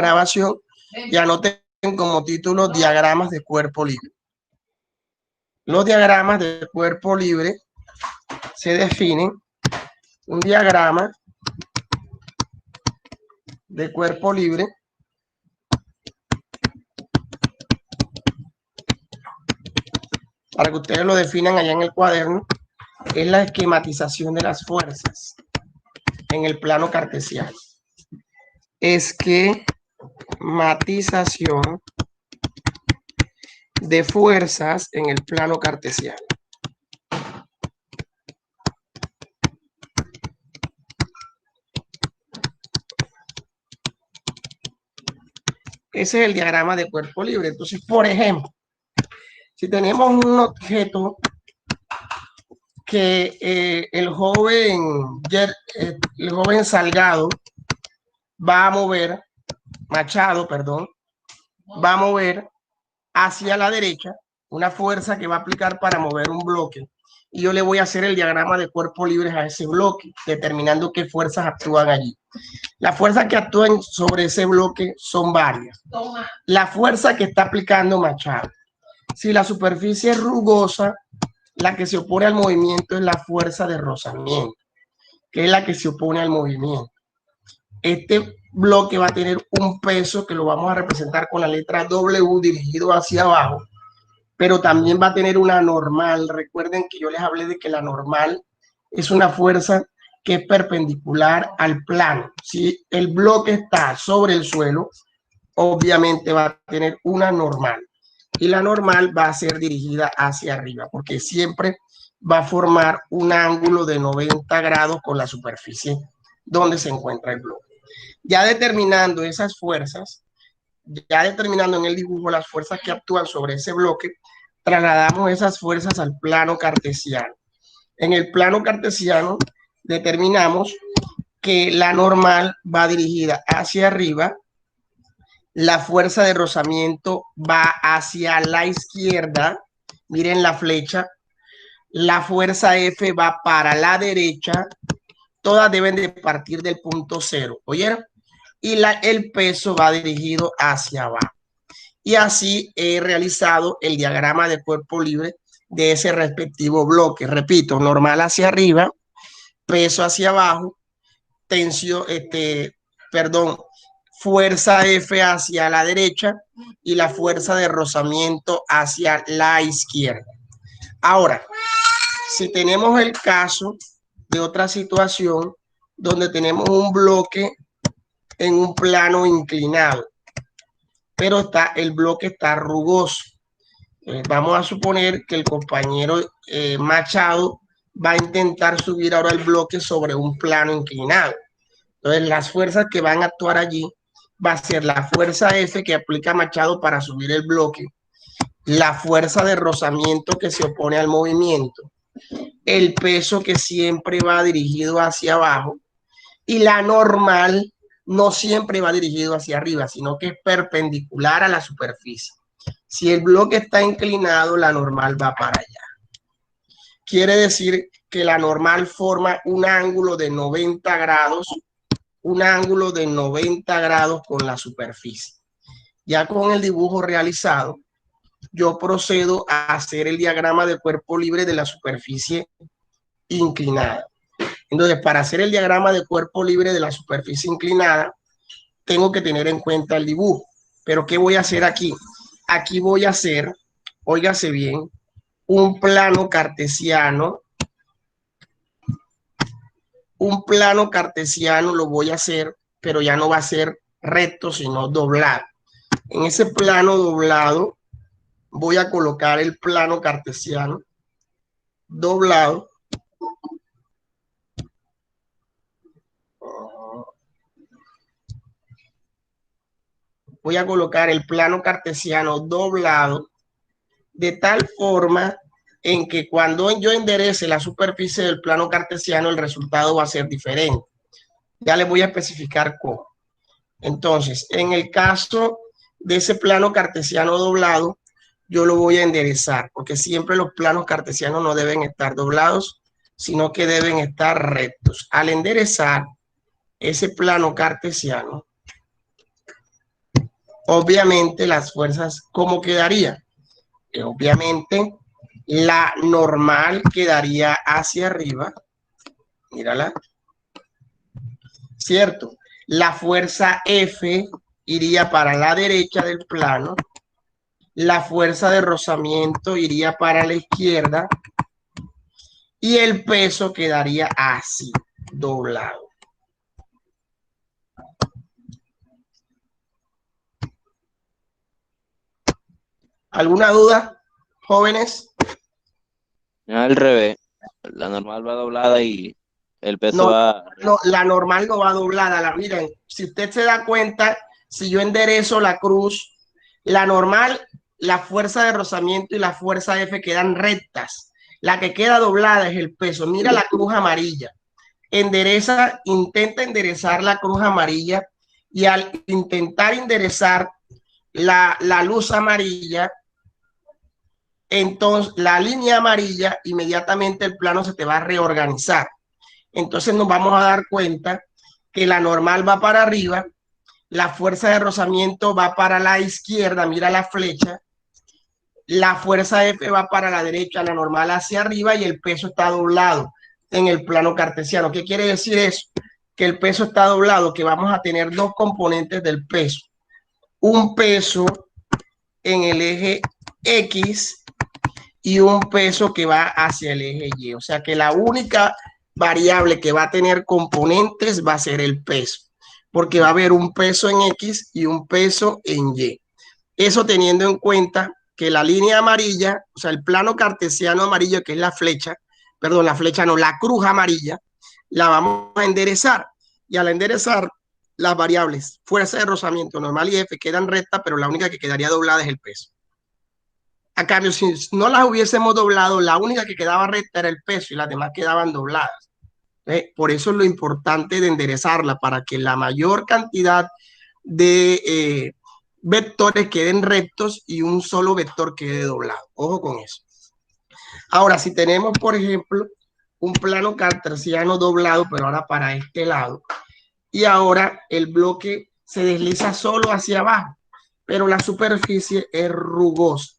grabación y anoten como título diagramas de cuerpo libre. Los diagramas de cuerpo libre se definen. Un diagrama de cuerpo libre para que ustedes lo definan allá en el cuaderno, es la esquematización de las fuerzas en el plano cartesiano. Esquematización de fuerzas en el plano cartesiano. Ese es el diagrama de cuerpo libre. Entonces, por ejemplo, si tenemos un objeto que el joven Salgado va a mover, Machado, perdón, va a mover hacia la derecha, una fuerza que va a aplicar para mover un bloque. Y yo le voy a hacer el diagrama de cuerpo libre a ese bloque, determinando qué fuerzas actúan allí. Las fuerzas que actúan sobre ese bloque son varias. La fuerza que está aplicando Machado. Si la superficie es rugosa, la que se opone al movimiento es la fuerza de rozamiento, que es la que se opone al movimiento. Este bloque va a tener un peso que lo vamos a representar con la letra W dirigido hacia abajo, pero también va a tener una normal. Recuerden que yo les hablé de que la normal es una fuerza que es perpendicular al plano. Si el bloque está sobre el suelo, obviamente va a tener una normal. Y la normal va a ser dirigida hacia arriba, porque siempre va a formar un ángulo de 90 grados con la superficie donde se encuentra el bloque. Ya determinando esas fuerzas, ya determinando en el dibujo las fuerzas que actúan sobre ese bloque, trasladamos esas fuerzas al plano cartesiano. En el plano cartesiano determinamos que la normal va dirigida hacia arriba, la fuerza de rozamiento va hacia la izquierda, miren la flecha, la fuerza F va para la derecha, todas deben de partir del punto cero, ¿oyeron? Y el peso va dirigido hacia abajo. Y así he realizado el diagrama de cuerpo libre de ese respectivo bloque. Repito, normal hacia arriba, peso hacia abajo, tensión, fuerza F hacia la derecha y la fuerza de rozamiento hacia la izquierda. Ahora, si tenemos el caso de otra situación donde tenemos un bloque en un plano inclinado, pero el bloque está rugoso. Vamos a suponer que el compañero Machado va a intentar subir ahora el bloque sobre un plano inclinado. Entonces, las fuerzas que van a actuar allí va a ser la fuerza F que aplica Machado para subir el bloque, la fuerza de rozamiento que se opone al movimiento, el peso que siempre va dirigido hacia abajo y la normal no siempre va dirigido hacia arriba, sino que es perpendicular a la superficie. Si el bloque está inclinado, la normal va para allá. Quiere decir que la normal forma un ángulo de 90 grados, con la superficie. Ya con el dibujo realizado, yo procedo a hacer el diagrama de cuerpo libre de la superficie inclinada. Entonces, para hacer el diagrama de cuerpo libre de la superficie inclinada, tengo que tener en cuenta el dibujo. Pero ¿qué voy a hacer aquí? Aquí voy a hacer, óigase bien, un plano cartesiano. Un plano cartesiano lo voy a hacer, pero ya no va a ser recto, sino doblado. En ese plano doblado voy a colocar el plano cartesiano doblado. Voy a colocar el plano cartesiano doblado de tal forma en que cuando yo enderece la superficie del plano cartesiano, el resultado va a ser diferente. Ya les voy a especificar cómo. Entonces, en el caso de ese plano cartesiano doblado, yo lo voy a enderezar, porque siempre los planos cartesianos no deben estar doblados, sino que deben estar rectos. Al enderezar ese plano cartesiano, obviamente las fuerzas, ¿cómo quedaría? Obviamente la normal quedaría hacia arriba, mírala, ¿cierto? La fuerza F iría para la derecha del plano, la fuerza de rozamiento iría para la izquierda y el peso quedaría así, doblado. ¿Alguna duda, jóvenes? Al revés, la normal va doblada y el peso No, va no, recto. la normal no va doblada. Miren, si usted se da cuenta, si yo enderezo la cruz, la normal, la fuerza de rozamiento y la fuerza F quedan rectas. La que queda doblada es el peso. Mira la cruz amarilla. Endereza, intenta enderezar la cruz amarilla y al intentar enderezar la luz amarilla, entonces la línea amarilla, inmediatamente el plano se te va a reorganizar. Entonces nos vamos a dar cuenta que la normal va para arriba, la fuerza de rozamiento va para la izquierda, mira la flecha, la fuerza F va para la derecha, la normal hacia arriba y el peso está doblado en el plano cartesiano. ¿Qué quiere decir eso? Que el peso está doblado, que vamos a tener dos componentes del peso. Un peso en el eje X y un peso que va hacia el eje Y. O sea que la única variable que va a tener componentes va a ser el peso, porque va a haber un peso en X y un peso en Y. Eso teniendo en cuenta que la línea amarilla, o sea, el plano cartesiano amarillo, que es la flecha, perdón, la flecha no, la cruz amarilla, la vamos a enderezar. Y al enderezar, las variables fuerza de rozamiento, normal y F quedan rectas, pero la única que quedaría doblada es el peso. A cambio, si no las hubiésemos doblado, la única que quedaba recta era el peso y las demás quedaban dobladas. Por eso es lo importante de enderezarla, para que la mayor cantidad de vectores queden rectos y un solo vector quede doblado. Ojo con eso. Ahora, si tenemos, por ejemplo, un plano cartesiano doblado, pero ahora para este lado, y ahora el bloque se desliza solo hacia abajo, pero la superficie es rugosa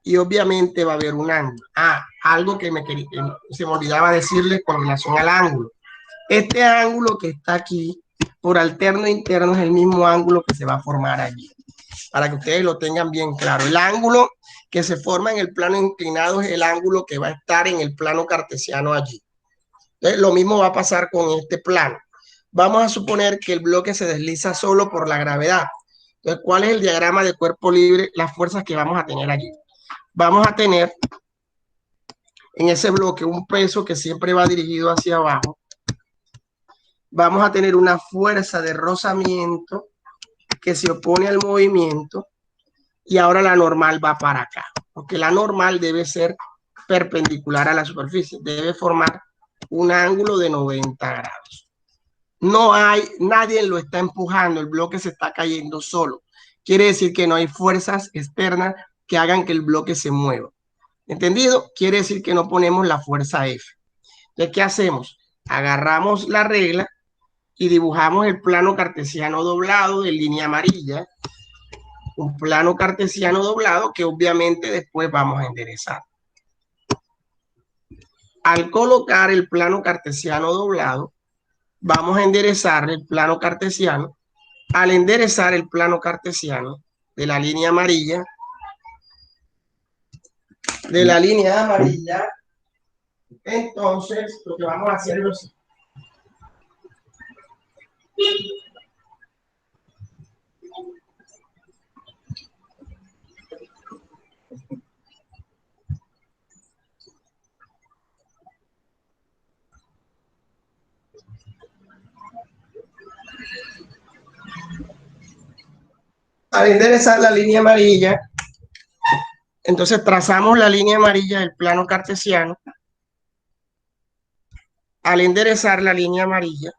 y obviamente va a haber un ángulo. Algo que se me olvidaba decirles con relación al ángulo. Este ángulo que está aquí, por alterno interno, es el mismo ángulo que se va a formar allí, para que ustedes lo tengan bien claro. El ángulo que se forma en el plano inclinado es el ángulo que va a estar en el plano cartesiano allí. Entonces, lo mismo va a pasar con este plano. Vamos a suponer que el bloque se desliza solo por la gravedad. Entonces, ¿cuál es el diagrama de cuerpo libre? Las fuerzas que vamos a tener allí. Vamos a tener en ese bloque un peso que siempre va dirigido hacia abajo. Vamos a tener una fuerza de rozamiento que se opone al movimiento y ahora la normal va para acá, porque la normal debe ser perpendicular a la superficie, debe formar un ángulo de 90 grados. No hay, nadie lo está empujando, el bloque se está cayendo solo. Quiere decir que no hay fuerzas externas que hagan que el bloque se mueva. ¿Entendido? Quiere decir que no ponemos la fuerza F. Entonces, ¿qué hacemos? Agarramos la regla y dibujamos el plano cartesiano doblado de línea amarilla, un plano cartesiano doblado que obviamente después vamos a enderezar. Al colocar el plano cartesiano doblado, vamos a enderezar el plano cartesiano. Al enderezar el plano cartesiano de la línea amarilla, entonces lo que vamos a hacer es lo siguiente. Al enderezar la línea amarilla, entonces trazamos la línea amarilla del plano cartesiano. Al enderezar la línea amarilla,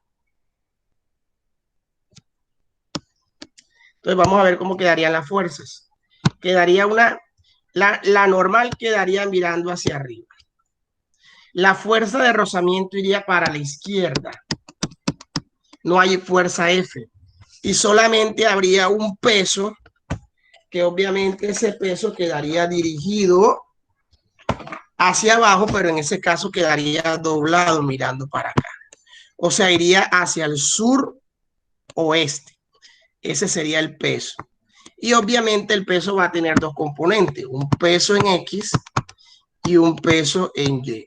entonces vamos a ver cómo quedarían las fuerzas. Quedaría la normal quedaría mirando hacia arriba. La fuerza de rozamiento iría para la izquierda. No hay fuerza F. Y solamente habría un peso que obviamente ese peso quedaría dirigido hacia abajo, pero en ese caso quedaría doblado mirando para acá. O sea, iría hacia el sur oeste. Ese sería el peso. Y obviamente el peso va a tener dos componentes, un peso en X y un peso en Y.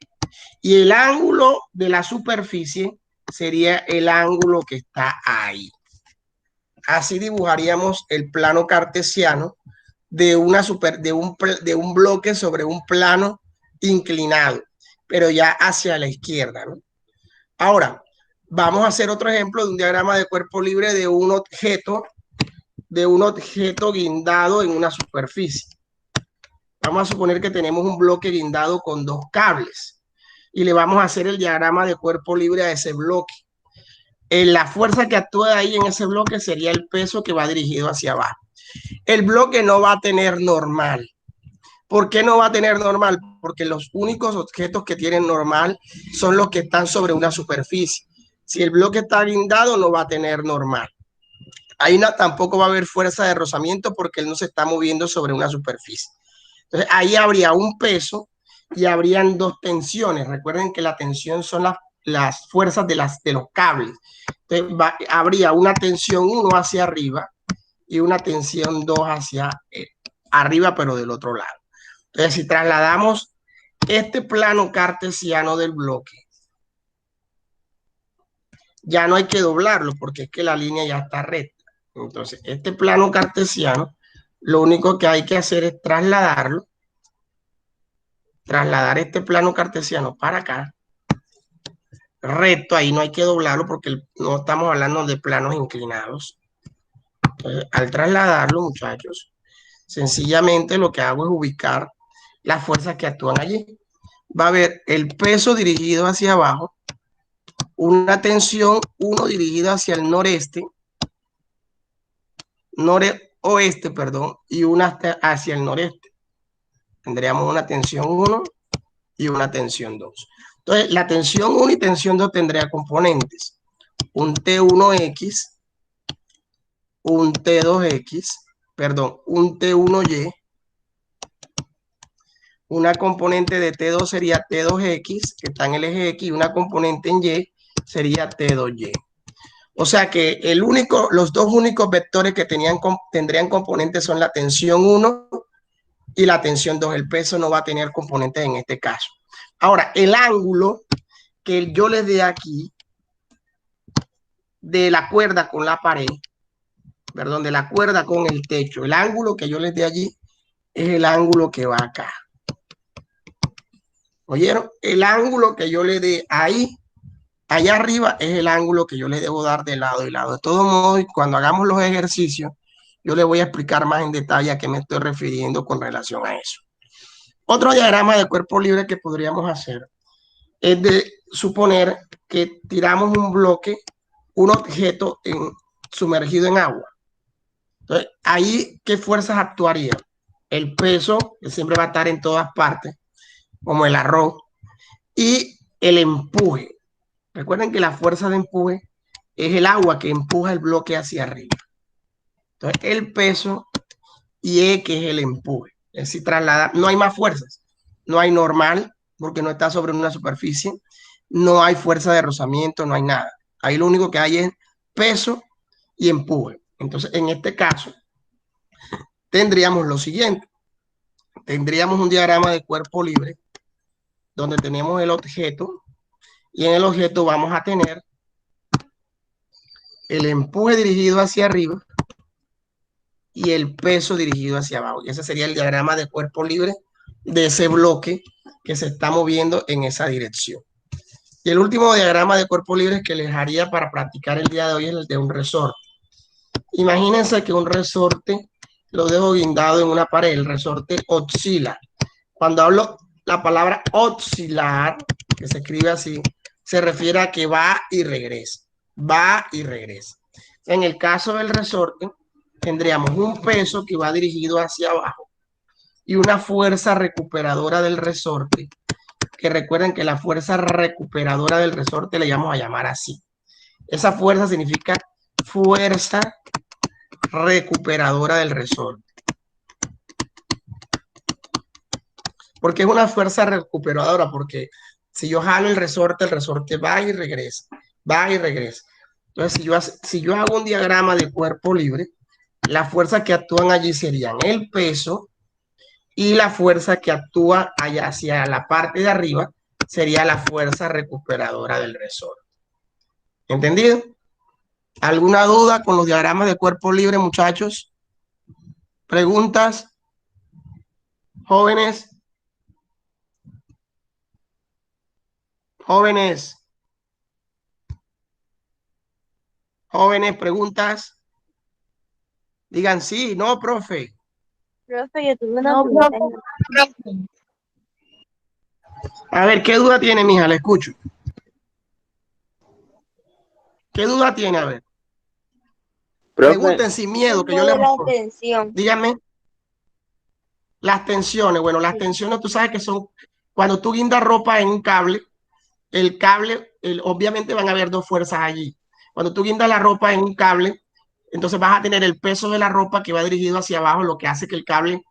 Y el ángulo de la superficie sería el ángulo que está ahí. Así dibujaríamos el plano cartesiano de un bloque sobre un plano inclinado, pero ya hacia la izquierda, ¿no? Ahora, vamos a hacer otro ejemplo de un diagrama de cuerpo libre de un objeto guindado en una superficie. Vamos a suponer que tenemos un bloque guindado con dos cables y le vamos a hacer el diagrama de cuerpo libre a ese bloque. La fuerza que actúa ahí en ese bloque sería el peso que va dirigido hacia abajo. El bloque no va a tener normal. ¿Por qué no va a tener normal? Porque los únicos objetos que tienen normal son los que están sobre una superficie. Si el bloque está guindado, no va a tener normal. Ahí tampoco va a haber fuerza de rozamiento porque él no se está moviendo sobre una superficie. Entonces, ahí habría un peso y habrían dos tensiones. Recuerden que la tensión son las fuerzas de los cables. Entonces, habría una tensión 1 hacia arriba y una tensión 2 hacia arriba, pero del otro lado. Entonces, si trasladamos este plano cartesiano del bloque, ya no hay que doblarlo porque es que la línea ya está recta. Entonces, este plano cartesiano, lo único que hay que hacer es trasladar este plano cartesiano para acá, recto, ahí no hay que doblarlo porque no estamos hablando de planos inclinados. Entonces, al trasladarlo, muchachos, sencillamente lo que hago es ubicar las fuerzas que actúan allí. Va a haber el peso dirigido hacia abajo, una tensión 1 dirigida hacia el noroeste, perdón, y una hacia el noreste. Tendríamos una tensión 1 y una tensión 2. Entonces, la tensión 1 y tensión 2 tendría componentes. Un T1X, un T2X, perdón, un T1Y. Una componente de T2 sería T2X, que está en el eje X, y una componente en Y sería T2Y. O sea que los dos únicos vectores que tendrían componentes son la tensión 1 y la tensión 2. El peso no va a tener componentes en este caso. Ahora, el ángulo que yo les dé aquí de la cuerda con la pared, perdón, de la cuerda con el techo, el ángulo que yo les dé allí es el ángulo que va acá. ¿Oyeron? El ángulo que yo le dé ahí, allá arriba, es el ángulo que yo le debo dar de lado y lado. De todos modos, cuando hagamos los ejercicios, yo les voy a explicar más en detalle a qué me estoy refiriendo con relación a eso. Otro diagrama de cuerpo libre que podríamos hacer es de suponer que tiramos un bloque, un objeto sumergido en agua. Entonces, ahí, ¿qué fuerzas actuarían? El peso, que siempre va a estar en todas partes, como el arroz, y el empuje. Recuerden que la fuerza de empuje es el agua que empuja el bloque hacia arriba. Entonces, el peso y E, que es el empuje. Es decir, trasladar, no hay más fuerzas. No hay normal, porque no está sobre una superficie. No hay fuerza de rozamiento, no hay nada. Ahí lo único que hay es peso y empuje. Entonces, en este caso, tendríamos lo siguiente. Tendríamos un diagrama de cuerpo libre donde tenemos el objeto y en el objeto vamos a tener el empuje dirigido hacia arriba y el peso dirigido hacia abajo. Y ese sería el diagrama de cuerpo libre de ese bloque que se está moviendo en esa dirección. Y el último diagrama de cuerpo libre que les haría para practicar el día de hoy es el de un resorte. Imagínense que un resorte lo dejo guindado en una pared, el resorte oscila. Cuando hablo la palabra oscilar, que se escribe así, se refiere a que va y regresa. Va y regresa. En el caso del resorte, tendríamos un peso que va dirigido hacia abajo y una fuerza recuperadora del resorte, que recuerden que la fuerza recuperadora del resorte le vamos a llamar así. Esa fuerza significa fuerza recuperadora del resorte. porque es una fuerza recuperadora, porque si yo jalo el resorte va y regresa, va y regresa. Entonces, si yo hago un diagrama de cuerpo libre, las fuerzas que actúan allí serían el peso y la fuerza que actúa allá hacia la parte de arriba sería la fuerza recuperadora del resorte. ¿Entendido? ¿Alguna duda con los diagramas de cuerpo libre, muchachos? ¿Preguntas? Jóvenes, jóvenes, jóvenes, preguntas. Digan sí, no, profe. Profe, yo tuve una pregunta. A ver, ¿qué duda tiene, mija? La escucho. ¿Qué duda tiene? A ver. Profe, Pregunten sin miedo, que yo Lo les de la respondo. tensión. Díganme. Las tensiones. Bueno, las tensiones, tú sabes que son cuando tú guindas ropa en un cable, el cable, obviamente van a haber dos fuerzas allí. Cuando tú guindas la ropa en un cable, entonces vas a tener el peso de la ropa que va dirigido hacia abajo, lo que hace que el cable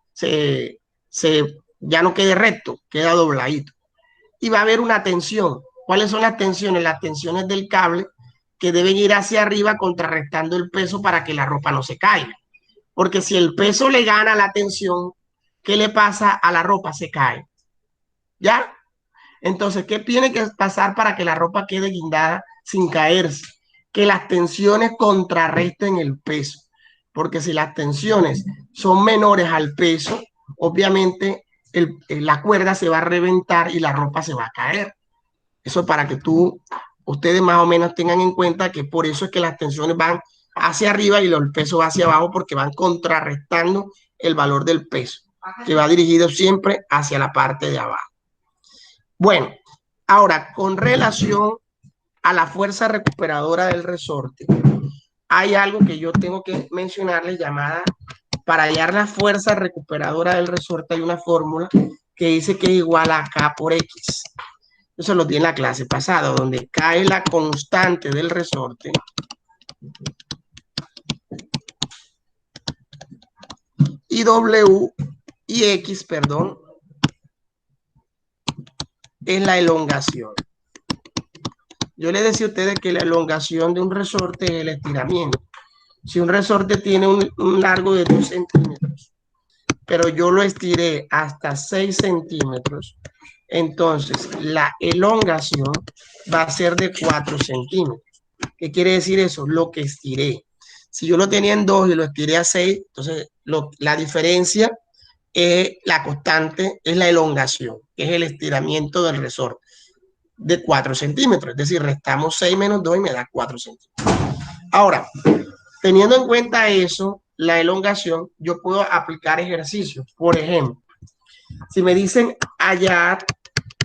ya no quede recto, queda dobladito. Y va a haber una tensión. ¿Cuáles son las tensiones? Las tensiones del cable que deben ir hacia arriba contrarrestando el peso para que la ropa no se caiga. Porque si el peso le gana la tensión, ¿qué le pasa a la ropa? Se cae. ¿Ya? Entonces, ¿qué tiene que pasar para que la ropa quede guindada sin caerse? Que las tensiones contrarresten el peso. Porque si las tensiones son menores al peso, obviamente la cuerda se va a reventar y la ropa se va a caer. Eso para que ustedes más o menos tengan en cuenta que por eso es que las tensiones van hacia arriba y el peso va hacia abajo porque van contrarrestando el valor del peso, que va dirigido siempre hacia la parte de abajo. Bueno, ahora, con relación a la fuerza recuperadora del resorte, hay algo que yo tengo que mencionarles llamada, para hallar la fuerza recuperadora del resorte hay una fórmula que dice que es igual a K por X. Eso lo di en la clase pasada, donde cae la constante del resorte y W y X, perdón, es la elongación. Yo les decía a ustedes que la elongación de un resorte es el estiramiento. Si un resorte tiene un largo de 2 centímetros, pero yo lo estiré hasta 6 centímetros, entonces la elongación va a ser de 4 centímetros. ¿Qué quiere decir eso? Lo que estiré. Si yo lo tenía en 2 y lo estiré a 6, entonces la diferencia es la constante, es la elongación, que es el estiramiento del resorte de 4 centímetros. Es decir, restamos 6 menos 2 y me da 4 centímetros. Ahora, teniendo en cuenta eso, la elongación, yo puedo aplicar ejercicios. Por ejemplo, si me dicen hallar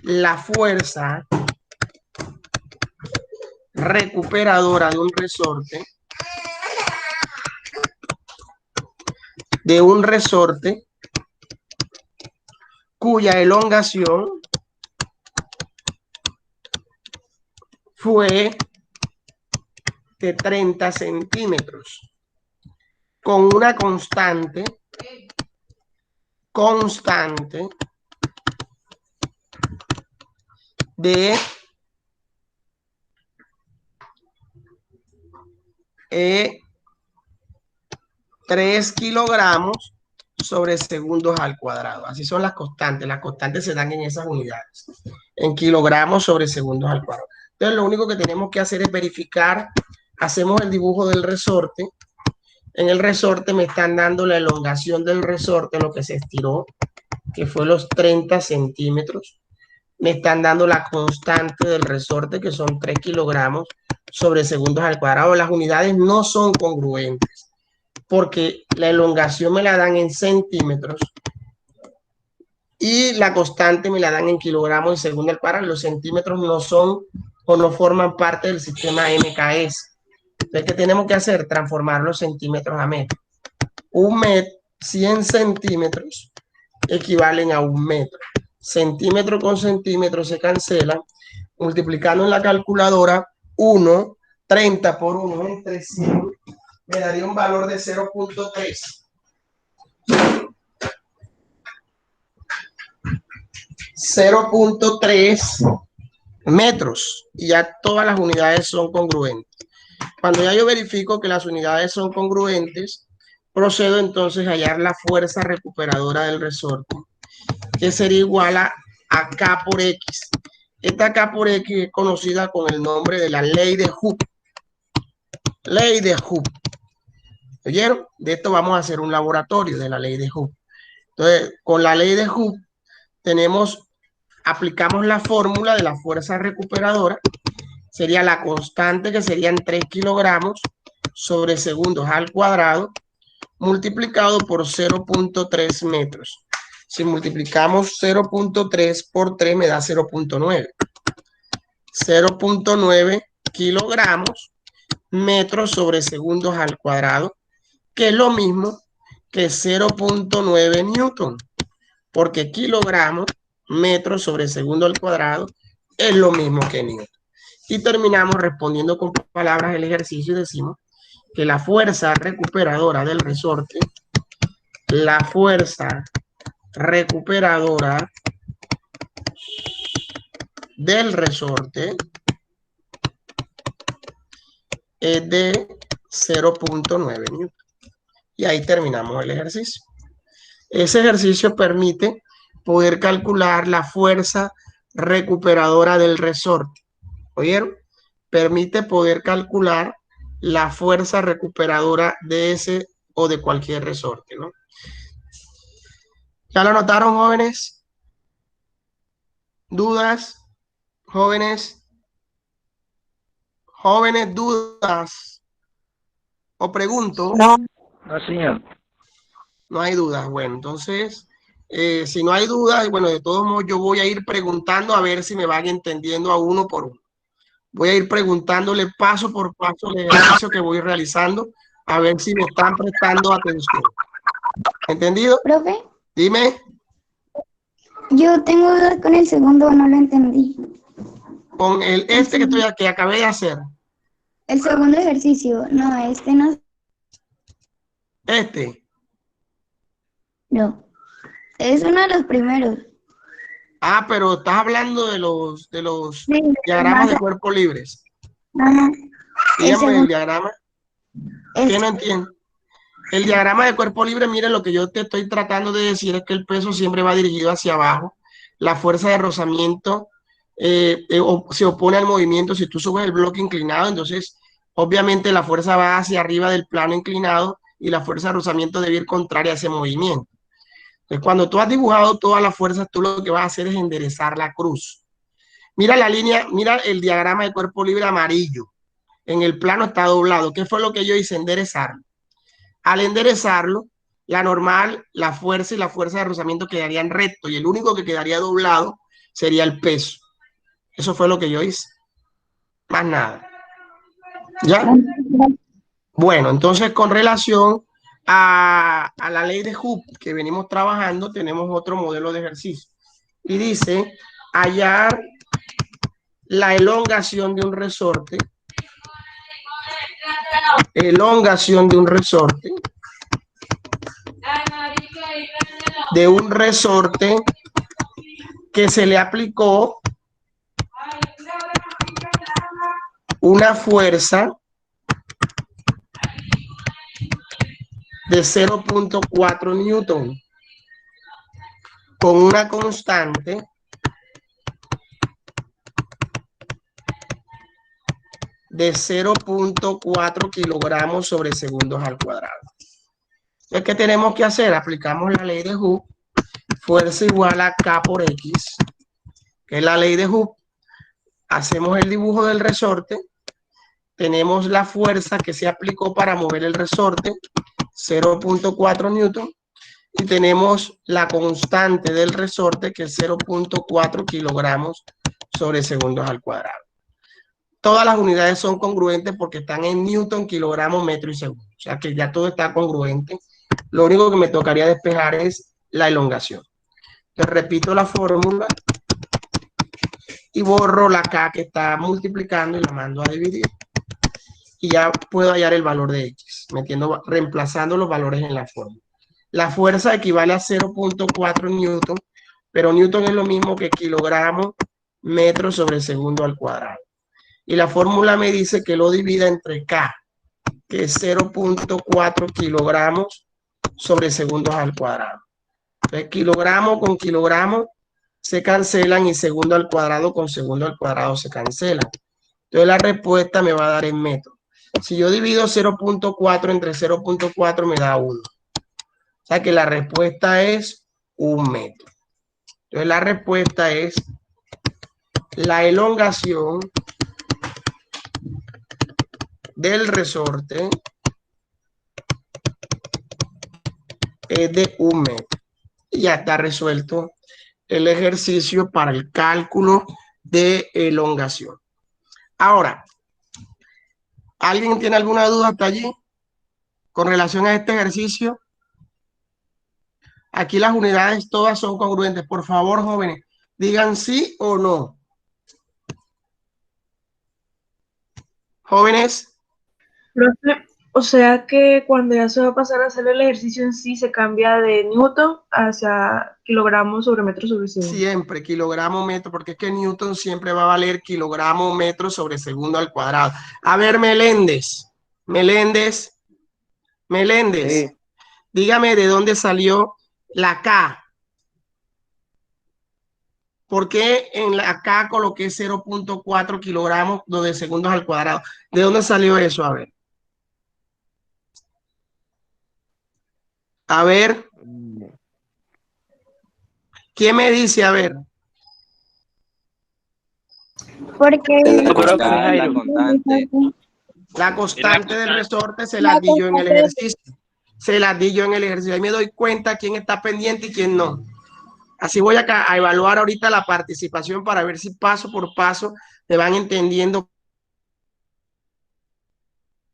la fuerza recuperadora de un resorte cuya elongación fue de 30 centímetros con una constante de 3 kilogramos sobre segundos al cuadrado. Así son las constantes. Las constantes se dan en esas unidades, en kilogramos sobre segundos al cuadrado. Entonces, lo único que tenemos que hacer es verificar. Hacemos el dibujo del resorte. En el resorte me están dando la elongación del resorte, lo que se estiró, que fue los 30 centímetros. Me están dando la constante del resorte, que son 3 kilogramos sobre segundos al cuadrado. Las unidades no son congruentes, porque la elongación me la dan en centímetros y la constante me la dan en kilogramos y segundo al cuadrado. Los centímetros no son o no forman parte del sistema MKS. Entonces, ¿qué tenemos que hacer? Transformar los centímetros a metros. 100 centímetros equivalen a 1 metro. Centímetro con centímetro se cancela. Multiplicando en la calculadora, 1, 30 por 1 entre 100, me daría un valor de 0.3. 0.3 metros y ya todas las unidades son congruentes. Cuando ya yo verifico que las unidades son congruentes, procedo entonces a hallar la fuerza recuperadora del resorte, que sería igual a K por X. Esta K por X es conocida con el nombre de la ley de Hooke. Ley de Hooke. ¿Oyeron? De esto vamos a hacer un laboratorio de la ley de Hooke. Entonces, con la ley de Hooke aplicamos la fórmula de la fuerza recuperadora. Sería la constante, que serían 3 kilogramos sobre segundos al cuadrado, multiplicado por 0.3 metros. Si multiplicamos 0.3 por 3 me da 0.9. 0.9 kilogramos metros sobre segundos al cuadrado, que es lo mismo que 0.9 newton, porque kilogramos metros sobre segundo al cuadrado es lo mismo que newton. Y terminamos respondiendo con palabras el ejercicio y decimos que la fuerza recuperadora del resorte, la fuerza recuperadora del resorte es de 0.9 newton. Y ahí terminamos el ejercicio. Ese ejercicio permite poder calcular la fuerza recuperadora del resorte. ¿Oyeron? Permite poder calcular la fuerza recuperadora de ese o de cualquier resorte, ¿no? ¿Ya lo notaron, jóvenes? ¿Dudas? Jóvenes. Jóvenes, dudas. ¿O pregunto? No, señor. No hay dudas. Bueno, entonces, si no hay dudas, bueno, de todos modos yo voy a ir preguntando a ver si me van entendiendo a uno por uno. Voy a ir preguntándole paso por paso el ejercicio que voy realizando, a ver si me están prestando atención. ¿Entendido? Profe, Dime. yo tengo dudas con el segundo, no lo entendí. Con que acabé de hacer. El segundo ejercicio, no, no. No, es uno de los primeros. Ah, pero estás hablando de los Sí, diagramas de cuerpos libres. Ajá. Dígame el diagrama. Es- ¿Qué no entiendo? El diagrama de cuerpo libre, mire, lo que yo te estoy tratando de decir es que el peso siempre va dirigido hacia abajo. La fuerza de rozamiento se opone al movimiento. Si tú subes el bloque inclinado, entonces obviamente la fuerza va hacia arriba del plano inclinado y la fuerza de rozamiento debe ir contraria a ese movimiento. Entonces, cuando tú has dibujado todas las fuerzas, tú lo que vas a hacer es enderezar la cruz. Mira la línea, mira el diagrama de cuerpo libre amarillo. En el plano está doblado. ¿Qué fue lo que yo hice? Enderezarlo. Al enderezarlo, la normal, la fuerza y la fuerza de rozamiento quedarían rectos y el único que quedaría doblado sería el peso. Eso fue lo que yo hice. Más nada. ¿Ya? Bueno, entonces con relación a la ley de Hooke que venimos trabajando, tenemos otro modelo de ejercicio. Y dice, hallar la elongación de un resorte. Elongación de un resorte. De un resorte que se le aplicó una fuerza de 0.4 newton con una constante de 0.4 kilogramos sobre segundos al cuadrado. Entonces, ¿qué tenemos que hacer? Aplicamos la ley de Hooke, fuerza igual a K por X, que es la ley de Hooke. Hacemos el dibujo del resorte, tenemos la fuerza que se aplicó para mover el resorte, 0.4 newton, y tenemos la constante del resorte, que es 0.4 kilogramos sobre segundos al cuadrado. Todas las unidades son congruentes porque están en newton, kilogramos, metro y segundo. O sea que ya todo está congruente. Lo único que me tocaría despejar es la elongación. Entonces repito la fórmula y borro la K que está multiplicando y la mando a dividir. Y ya puedo hallar el valor de X, reemplazando los valores en la fórmula. La fuerza equivale a 0.4 newton, pero newton es lo mismo que kilogramos metros sobre segundo al cuadrado. Y la fórmula me dice que lo divida entre K, que es 0.4 kilogramos sobre segundos al cuadrado. Entonces, kilogramo con kilogramo se cancelan y segundo al cuadrado con segundo al cuadrado se cancelan. Entonces, la respuesta me va a dar en metros. Si yo divido 0.4 entre 0.4 me da 1. O sea que la respuesta es 1 metro. Entonces, la respuesta es la elongación del resorte es de 1 metro. Y ya está resuelto el ejercicio para el cálculo de elongación. Ahora, ¿alguien tiene alguna duda hasta allí con relación a este ejercicio? Aquí las unidades todas son congruentes. Por favor, jóvenes, digan sí o no. Jóvenes. Profe, o sea que cuando ya se va a pasar a hacer el ejercicio en sí, se cambia de newton hacia kilogramos sobre metro sobre segundo. Siempre kilogramo metro, porque es que newton siempre va a valer kilogramo metro sobre segundo al cuadrado. A ver, Meléndez. Sí. Dígame de dónde salió la K. ¿Por qué en la K coloqué 0.4 kilogramos de segundos al cuadrado? ¿De dónde salió eso? A ver. ¿Quién me dice? A ver. Porque La constante del resorte se la di yo en el ejercicio. Ahí me doy cuenta quién está pendiente y quién no. Así voy a evaluar ahorita la participación para ver si paso por paso me van entendiendo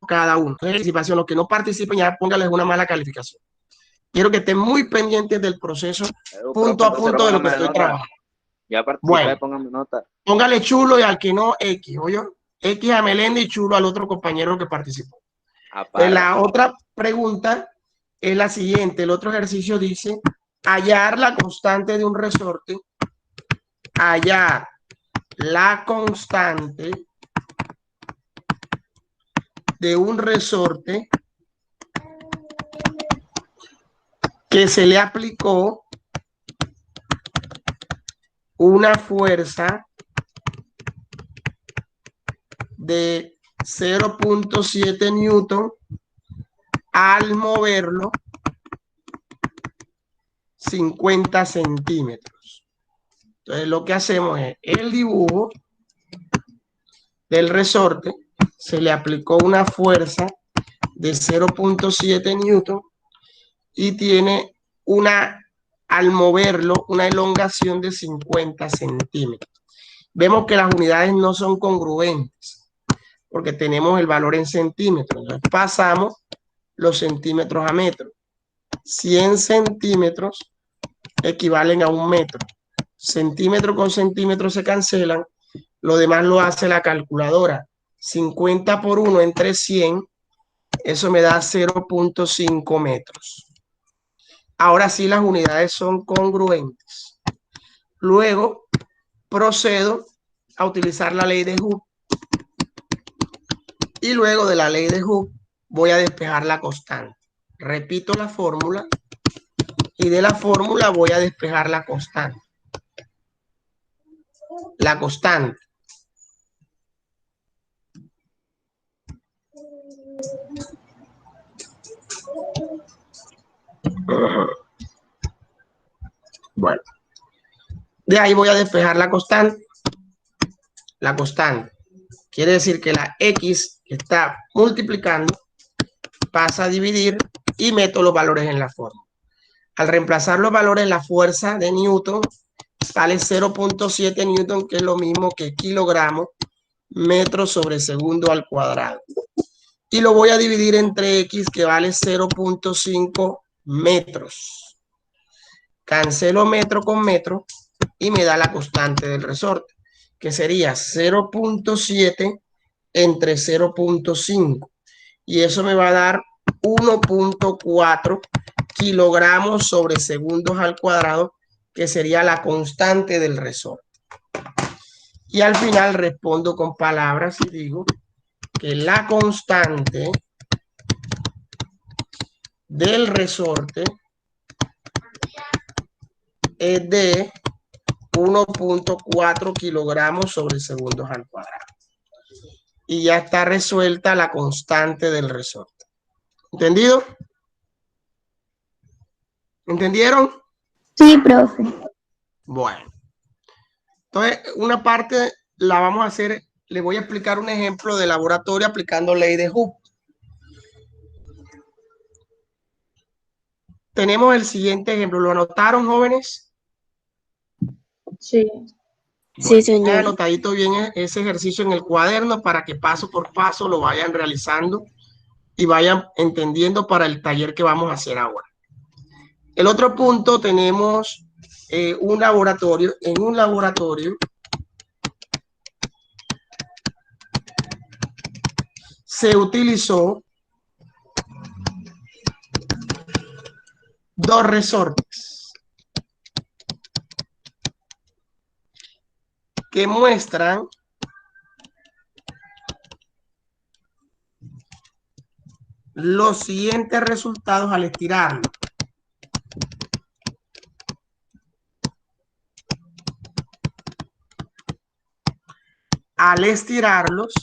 cada uno. Participación, los que no participen ya póngales una mala calificación. Quiero que estén muy pendientes del proceso, punto a punto de lo que estoy trabajando. Ya participé, bueno, póngame nota. Póngale chulo y al que no, X, ¿oye? X a Meléndez y chulo al otro compañero que participó. La otra pregunta es la siguiente. El otro ejercicio dice hallar la constante de un resorte. Hallar la constante de un resorte que se le aplicó una fuerza de 0.7 newton al moverlo 50 centímetros. Entonces lo que hacemos es el dibujo del resorte, se le aplicó una fuerza de 0.7 newton y tiene al moverlo, una elongación de 50 centímetros. Vemos que las unidades no son congruentes porque tenemos el valor en centímetros. Entonces pasamos los centímetros a metros. 100 centímetros equivalen a 1 metro. Centímetro con centímetro se cancelan. Lo demás lo hace la calculadora. 50 por 1 entre 100, eso me da 0.5 metros. Ahora sí las unidades son congruentes. Luego procedo a utilizar la ley de Hooke. Y luego de la ley de Hooke voy a despejar la constante. Repito la fórmula y de la fórmula voy a despejar la constante. La constante. Bueno, de ahí voy a despejar la constante. La constante quiere decir que la X que está multiplicando pasa a dividir y meto los valores en la fórmula. Al reemplazar los valores, la fuerza de Newton sale 0.7 Newton, que es lo mismo que kilogramos metros sobre segundo al cuadrado. Y lo voy a dividir entre X, que vale 0.5 metros. Cancelo metro con metro y me da la constante del resorte, que sería 0.7 entre 0.5. Y eso me va a dar 1.4 kilogramos sobre segundos al cuadrado, que sería la constante del resorte. Y al final respondo con palabras y digo que la constante del resorte es de 1.4 kilogramos sobre segundos al cuadrado. Y ya está resuelta la constante del resorte. ¿Entendido? ¿Entendieron? Sí, profe. Bueno. Entonces, una parte la vamos a hacer, le voy a explicar un ejemplo de laboratorio aplicando ley de Hooke. Tenemos el siguiente ejemplo. ¿Lo anotaron, jóvenes? Sí. Sí, Bueno, señor. anotadito bien ese ejercicio en el cuaderno para que paso por paso lo vayan realizando y vayan entendiendo para el taller que vamos a hacer ahora. El otro punto tenemos un laboratorio. En un laboratorio se utilizó dos resortes que muestran los siguientes resultados al estirarlo. Al estirarlos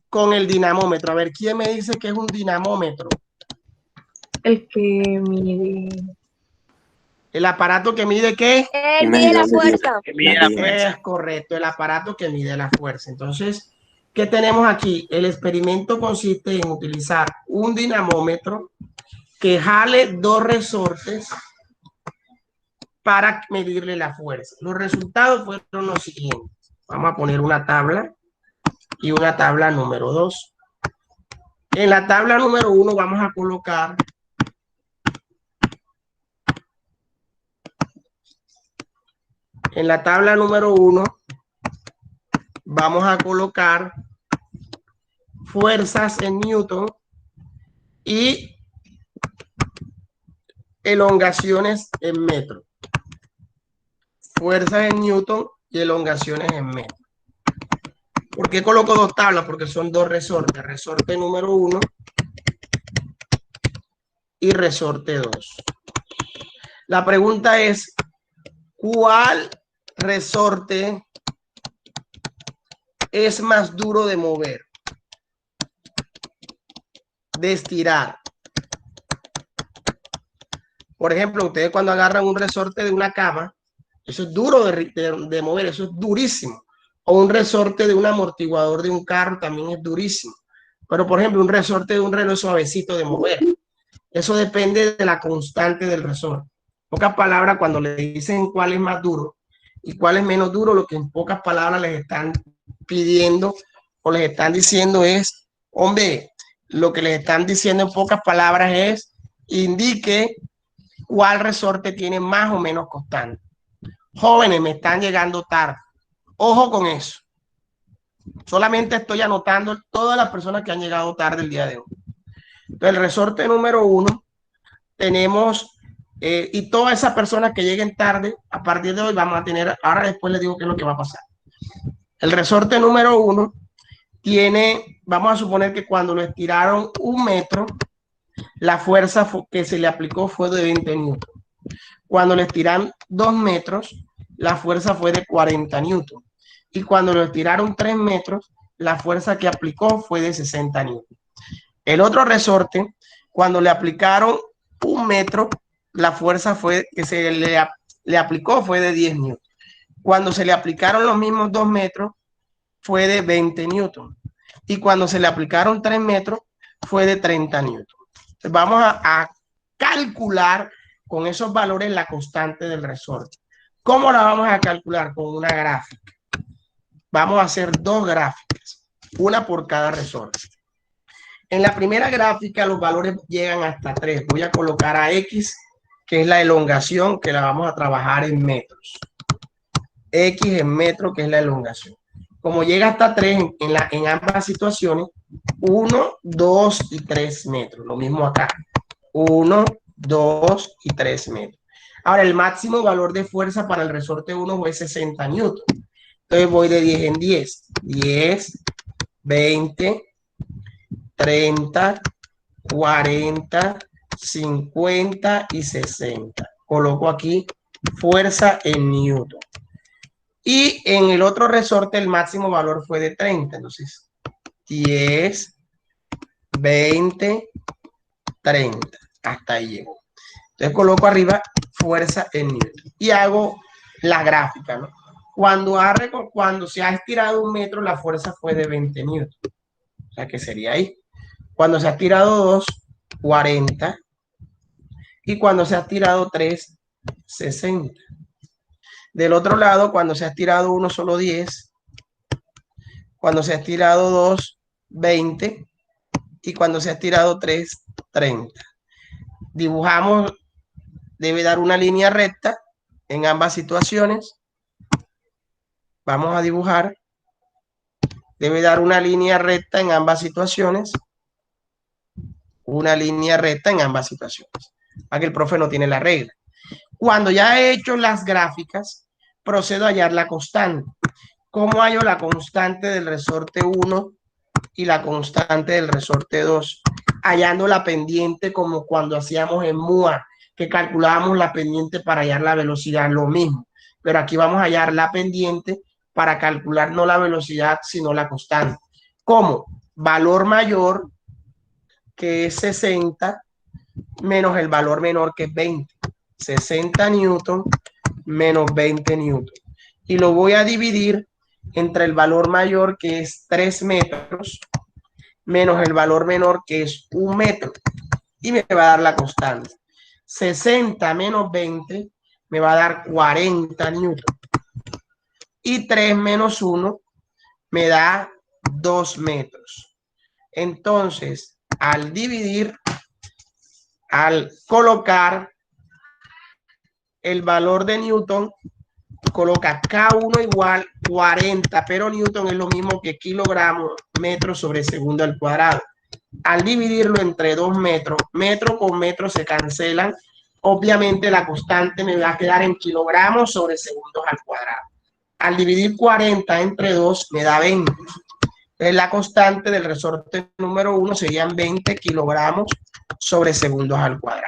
con el dinamómetro. A ver, ¿quién me dice que es un dinamómetro? El que mide. ¿El aparato que mide qué? Mide la fuerza. Es correcto, el aparato que mide la fuerza. Entonces, ¿qué tenemos aquí? El experimento consiste en utilizar un dinamómetro que jale dos resortes para medirle la fuerza. Los resultados fueron los siguientes. Vamos a poner una tabla y una tabla número 2. En la tabla número 1 vamos a colocar vamos a colocar fuerzas en Newton y elongaciones en metro. Fuerzas en Newton y elongaciones en metro. ¿Por qué coloco dos tablas? Porque son dos resortes. Resorte número 1 y resorte 2. La pregunta es, ¿cuál resorte es más duro de mover? De estirar. Por ejemplo, ustedes cuando agarran un resorte de una cama, eso es duro de mover, eso es durísimo. O un resorte de un amortiguador de un carro también es durísimo. Pero, por ejemplo, un resorte de un reloj suavecito de mover. Eso depende de la constante del resorte. En pocas palabras, cuando le dicen cuál es más duro y cuál es menos duro, lo que en pocas palabras les están pidiendo o les están diciendo es, hombre, lo que les están diciendo en pocas palabras es, indique cuál resorte tiene más o menos constante. Jóvenes, me están llegando tarde. Ojo con eso. Solamente estoy anotando todas las personas que han llegado tarde el día de hoy. Entonces, el resorte número 1 tenemos, y todas esas personas que lleguen tarde, a partir de hoy vamos a tener, ahora después les digo qué es lo que va a pasar. El resorte número 1 tiene, vamos a suponer que cuando lo estiraron 1 metro, la fuerza que se le aplicó fue de 20 newton. Cuando le estiran 2 metros, la fuerza fue de 40 newton. Y cuando lo estiraron 3 metros, la fuerza que aplicó fue de 60 newton. El otro resorte, cuando le aplicaron 1 metro, la fuerza fue que se le aplicó fue de 10 newton. Cuando se le aplicaron los mismos 2 metros, fue de 20 newton. Y cuando se le aplicaron 3 metros, fue de 30 newton. Vamos a calcular con esos valores la constante del resorte. ¿Cómo la vamos a calcular? Con una gráfica. Vamos a hacer dos gráficas, una por cada resorte. En la primera gráfica los valores llegan hasta 3. Voy a colocar a X, que es la elongación, que la vamos a trabajar en metros. X en metro, que es la elongación. Como llega hasta 3 en ambas situaciones, 1, 2 y 3 metros. Lo mismo acá. 1, 2 y 3 metros. Ahora, el máximo valor de fuerza para el resorte 1 fue 60 newton. Entonces voy de 10 en 10. 10, 20, 30, 40, 50 y 60. Coloco aquí fuerza en newton. Y en el otro resorte el máximo valor fue de 30. Entonces, 10, 20, 30. Hasta ahí llego. Entonces coloco arriba fuerza en newton. Y hago la gráfica, ¿no? Cuando se ha estirado 1 metro, la fuerza fue de 20 newton. O sea que sería ahí. Cuando se ha estirado 2, 40. Y cuando se ha estirado 3, 60. Del otro lado, cuando se ha estirado 1, solo 10. Cuando se ha estirado 2, 20. Y cuando se ha estirado 3, 30. Dibujamos, debe dar una línea recta en ambas situaciones. Vamos a dibujar. Debe dar una línea recta en ambas situaciones. Una línea recta en ambas situaciones. Aquí el profe no tiene la regla. Cuando ya he hecho las gráficas, procedo a hallar la constante. ¿Cómo hallo la constante del resorte 1 y la constante del resorte 2? Hallando la pendiente como cuando hacíamos en MUA, que calculábamos la pendiente para hallar la velocidad, lo mismo. Pero aquí vamos a hallar la pendiente para calcular no la velocidad, sino la constante. ¿Cómo? Valor mayor, que es 60, menos el valor menor, que es 20. 60 newton menos 20 newton. Y lo voy a dividir entre el valor mayor, que es 3 metros, menos el valor menor, que es 1 metro. Y me va a dar la constante. 60 menos 20 me va a dar 40 newton. Y 3 menos 1 me da 2 metros. Entonces, al dividir, al colocar el valor de Newton, coloca K1 igual 40, pero Newton es lo mismo que kilogramos, metros sobre segundo al cuadrado. Al dividirlo entre 2 metros, metro con metro se cancelan. Obviamente la constante me va a quedar en kilogramos sobre segundos al cuadrado. Al dividir 40 entre 2 me da 20. Entonces la constante del resorte número 1 serían 20 kilogramos sobre segundos al cuadrado.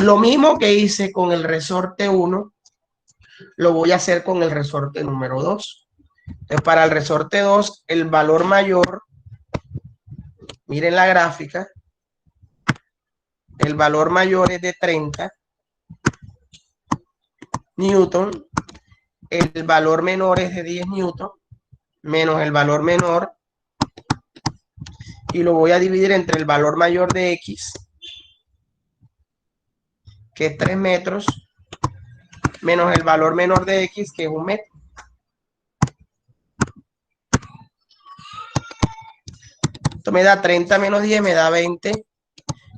Lo mismo que hice con el resorte 1, lo voy a hacer con el resorte número 2. Entonces, para el resorte 2, el valor mayor, miren la gráfica, el valor mayor es de 30 newton, el valor menor es de 10 newton, menos el valor menor, y lo voy a dividir entre el valor mayor de X, que es 3 metros, menos el valor menor de X, que es 1 metro. Esto me da 30 menos 10, me da 20,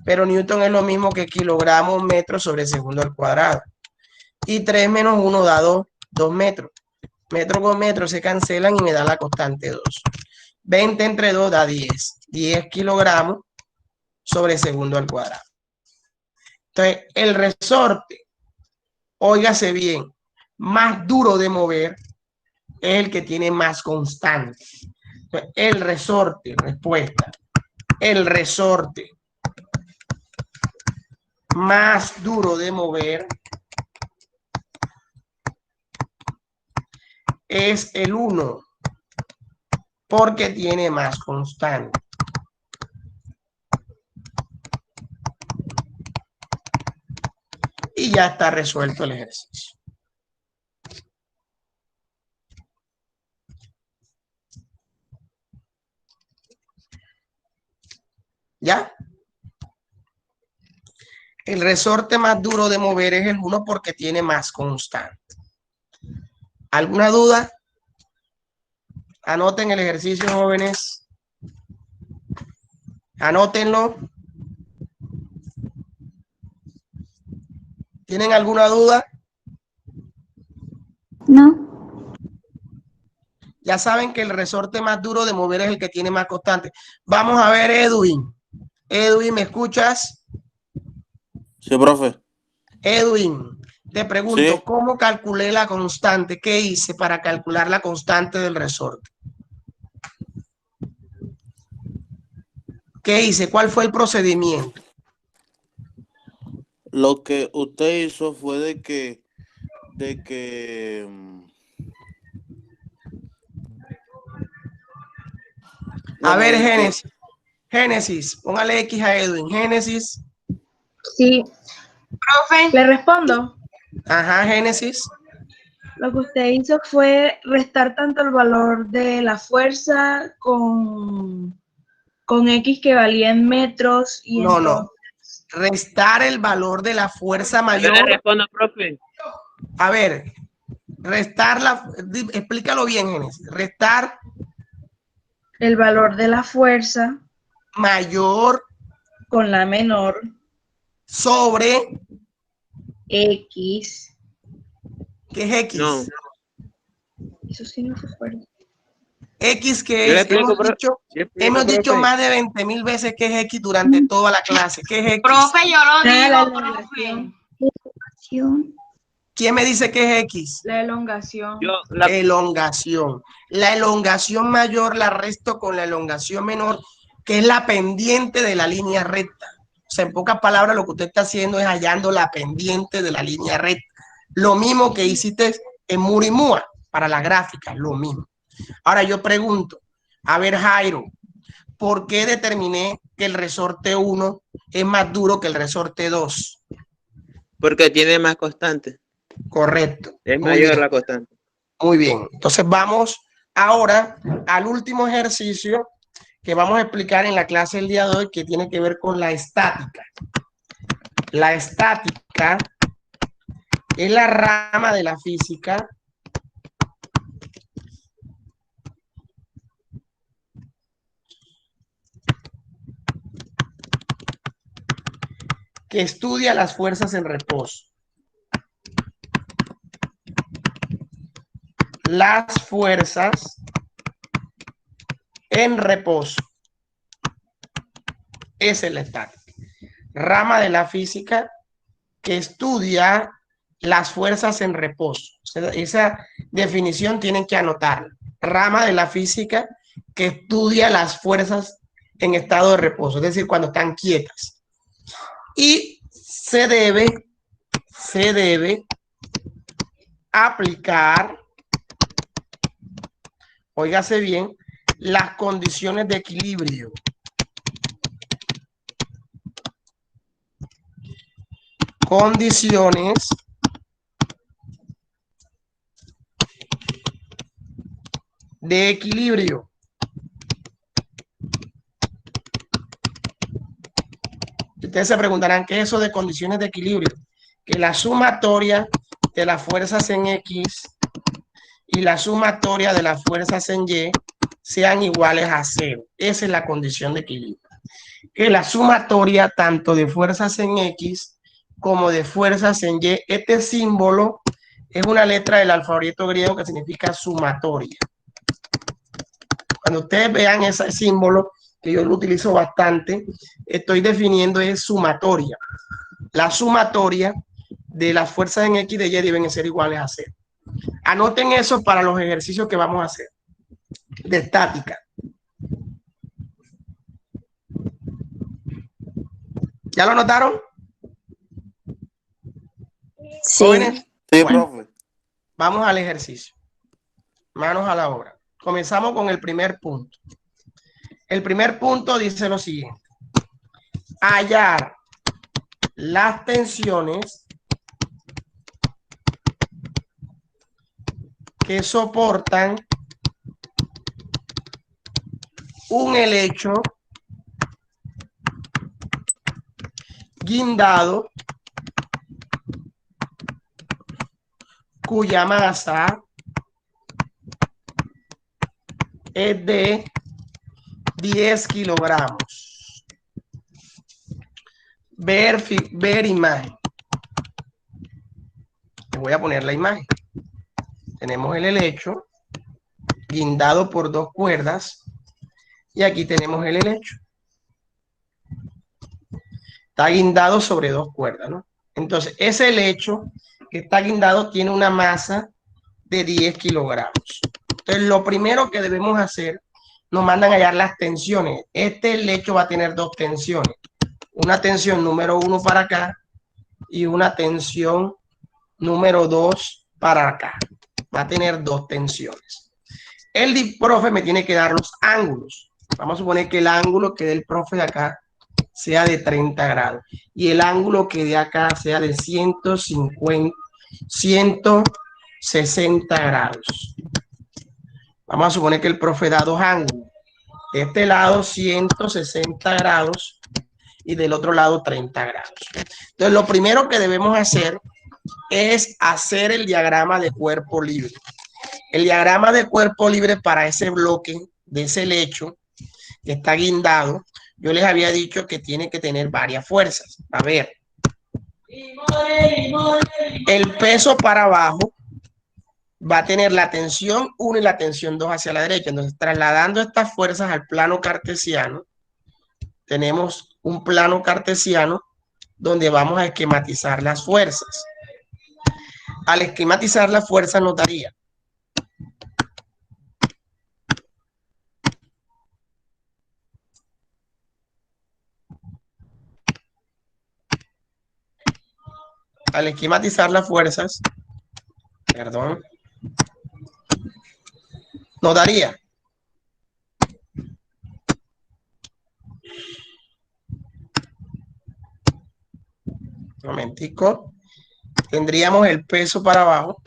pero Newton es lo mismo que kilogramos metros sobre segundo al cuadrado. Y 3 menos 1 da 2 metros. Metro con metro se cancelan y me da la constante 2. 20 entre 2 da 10. 10 kilogramos sobre segundo al cuadrado. Entonces, el resorte, óigase bien, más duro de mover es el que tiene más constante. Entonces, el resorte, respuesta, el resorte más duro de mover es el 1, porque tiene más constante. Y ya está resuelto el ejercicio. ¿Ya? El resorte más duro de mover es el 1 porque tiene más constante. ¿Alguna duda? Anoten el ejercicio, jóvenes. Anótenlo. ¿Tienen alguna duda? No. Ya saben que el resorte más duro de mover es el que tiene más constante. Vamos a ver, Edwin. Edwin, ¿me escuchas? Sí, profe. Edwin, te pregunto, Sí. ¿cómo calculé la constante? ¿Qué hice para calcular la constante del resorte? ¿Qué hice? ¿Cuál fue el procedimiento? Lo que usted hizo fue de que A bueno, ver, de que Génesis, póngale X a Edwin. Génesis, Sí, Profe, le respondo. ajá, Génesis. Lo que usted hizo fue restar tanto el valor de la fuerza con X que valía en metros y No, entonces... no. Restar el valor de la fuerza Yo le mayor. respondo, profe. A ver, explícalo bien, Génesis. Restar El valor de la fuerza mayor con la menor, sobre, X. ¿qué es X? No. Eso sí no fue fuerte. X que Yo le es, explico, profe. hemos dicho más de 20.000 veces que es X durante toda la clase. ¿Qué es X? profe, yo lo La digo, elongación. profe. ¿Quién me dice que es X? La elongación. Yo, Elongación. La elongación mayor la resto con la elongación menor, que es la pendiente de la línea recta. O sea, en pocas palabras, lo que usted está haciendo es hallando la pendiente de la línea recta. Lo mismo que hiciste en Murimua para la gráfica, lo mismo. Ahora yo pregunto, a ver, Jairo, ¿por qué determiné que el resorte 1 es más duro que el resorte 2? porque tiene más constante. Correcto. Es Muy mayor bien. la constante. Muy bien. Entonces vamos ahora al último ejercicio que vamos a explicar en la clase del día de hoy, que tiene que ver con la estática. La estática es la rama de la física que estudia las fuerzas en reposo. Las fuerzas en reposo. Esa es la estática. Rama de la física que estudia las fuerzas en reposo. O sea, esa definición tienen que anotarla. Rama de la física que estudia las fuerzas en estado de reposo, es decir, cuando están quietas. Y se debe aplicar, óigase bien, las condiciones de equilibrio. Condiciones de equilibrio. Ustedes se preguntarán, ¿qué es eso de condiciones de equilibrio? Que la sumatoria de las fuerzas en X y la sumatoria de las fuerzas en Y sean iguales a 0. Esa es la condición de equilibrio. Que la sumatoria tanto de fuerzas en X como de fuerzas en Y, este símbolo es una letra del alfabeto griego que significa sumatoria. Cuando ustedes vean ese símbolo, que yo lo utilizo bastante, estoy definiendo es sumatoria. La sumatoria de las fuerzas en X y de Y deben ser iguales a 0. Anoten eso para los ejercicios que vamos a hacer de estática. ¿Ya lo notaron? Sí. ¿Jóvenes? Sí, Bueno, profe. vamos al ejercicio. Manos a la obra. Comenzamos con el primer punto. El primer punto dice lo siguiente. Hallar las tensiones que soportan un helecho guindado cuya masa es de 10 kilogramos. Ver imagen. Les voy a poner la imagen. Tenemos el helecho guindado por 2 cuerdas y aquí tenemos el helecho. Está guindado sobre dos cuerdas, ¿no? Entonces, ese lecho que está guindado tiene una masa de 10 kilogramos. Entonces, lo primero que debemos hacer, nos mandan a hallar las tensiones. Este lecho va a tener dos tensiones. Una tensión número 1 para acá y una tensión número 2 para acá. Va a tener dos tensiones. El profe me tiene que dar los ángulos. Vamos a suponer que el ángulo que dé el profe de acá sea de 30 grados y el ángulo que de acá sea de 160 grados. Vamos a suponer que el profe da dos ángulos. De este lado 160 grados y del otro lado 30 grados. Entonces, lo primero que debemos hacer es hacer el diagrama de cuerpo libre. El diagrama de cuerpo libre para ese bloque de ese lecho que está guindado, yo les había dicho que tiene que tener varias fuerzas. A ver, el peso para abajo va a tener la tensión 1 y la tensión 2 hacia la derecha. Entonces, trasladando estas fuerzas al plano cartesiano, tenemos un plano cartesiano donde vamos a esquematizar las fuerzas. Al esquematizar las fuerzas nos daría nos daría un momentico, tendríamos el peso para abajo,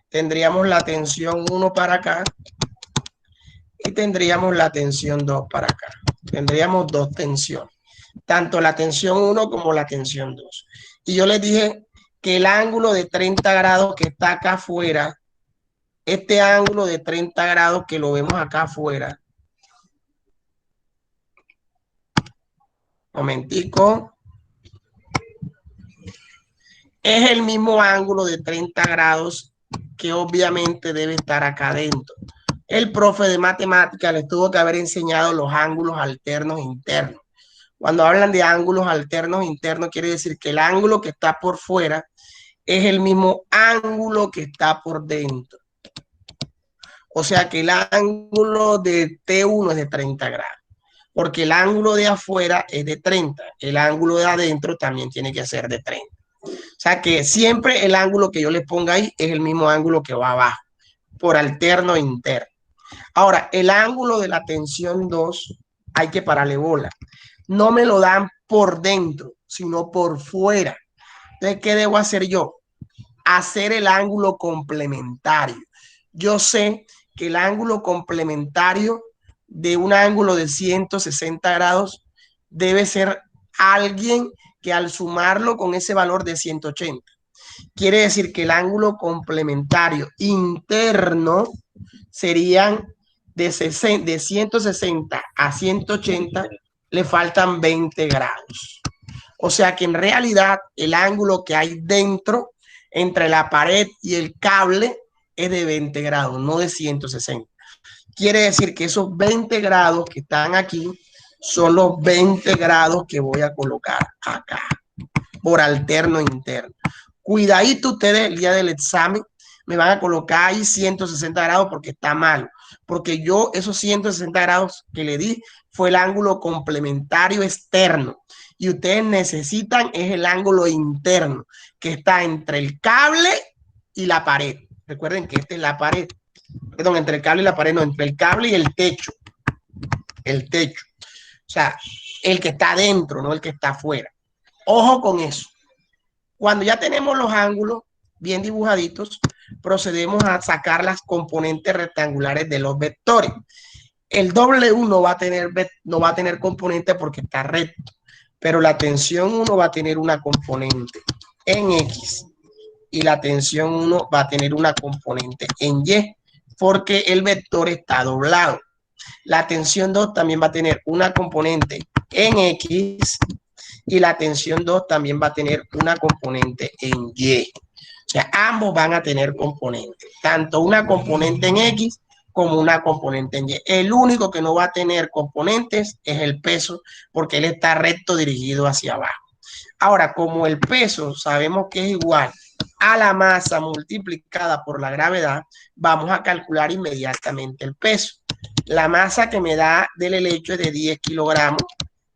tendríamos la tensión 1 para acá y tendríamos la tensión 2 para acá. Tendríamos dos tensiones, tanto la tensión 1 como la tensión 2. Y yo les dije que el ángulo de 30 grados que está acá afuera, este ángulo de 30 grados que lo vemos acá afuera, momentico, es el mismo ángulo de 30 grados que obviamente debe estar acá adentro. El profe de matemáticas les tuvo que haber enseñado los ángulos alternos internos. Cuando hablan de ángulos alternos internos, quiere decir que el ángulo que está por fuera es el mismo ángulo que está por dentro. O sea que el ángulo de T1 es de 30 grados, porque el ángulo de afuera es de 30, el ángulo de adentro también tiene que ser de 30. O sea que siempre el ángulo que yo les ponga ahí es el mismo ángulo que va abajo, por alterno e interno. Ahora, el ángulo de la tensión 2 hay que pararle bola. No me lo dan por dentro, sino por fuera. Entonces, ¿qué debo hacer yo? Hacer el ángulo complementario. Yo sé que el ángulo complementario de un ángulo de 160 grados debe ser alguien que al sumarlo con ese valor de 180. Quiere decir que el ángulo complementario interno serían de 160 a 180, le faltan 20 grados. O sea que en realidad el ángulo que hay dentro entre la pared y el cable es de 20 grados, no de 160. Quiere decir que esos 20 grados que están aquí son los 20 grados que voy a colocar acá por alterno interno. Cuidadito ustedes el día del examen, me van a colocar ahí 160 grados porque está mal, porque yo esos 160 grados que le di fue el ángulo complementario externo y ustedes necesitan es el ángulo interno que está entre el cable y la pared. Recuerden que esta es la pared, perdón, entre el cable y la pared, no, entre el cable y el techo, o sea, el que está adentro, no el que está afuera. Ojo con eso. Cuando ya tenemos los ángulos bien dibujaditos, procedemos a sacar las componentes rectangulares de los vectores. El W no va a tener componente porque está recto, pero la tensión 1 va a tener una componente en X y la tensión 1 va a tener una componente en Y porque el vector está doblado. La tensión 2 también va a tener una componente en X y la tensión 2 también va a tener una componente en Y. O sea, ambos van a tener componentes, tanto una componente en X como una componente en Y. El único que no va a tener componentes es el peso, porque él está recto dirigido hacia abajo. Ahora, como el peso sabemos que es igual a la masa multiplicada por la gravedad, vamos a calcular inmediatamente el peso. La masa que me da del helecho es de 10 kilogramos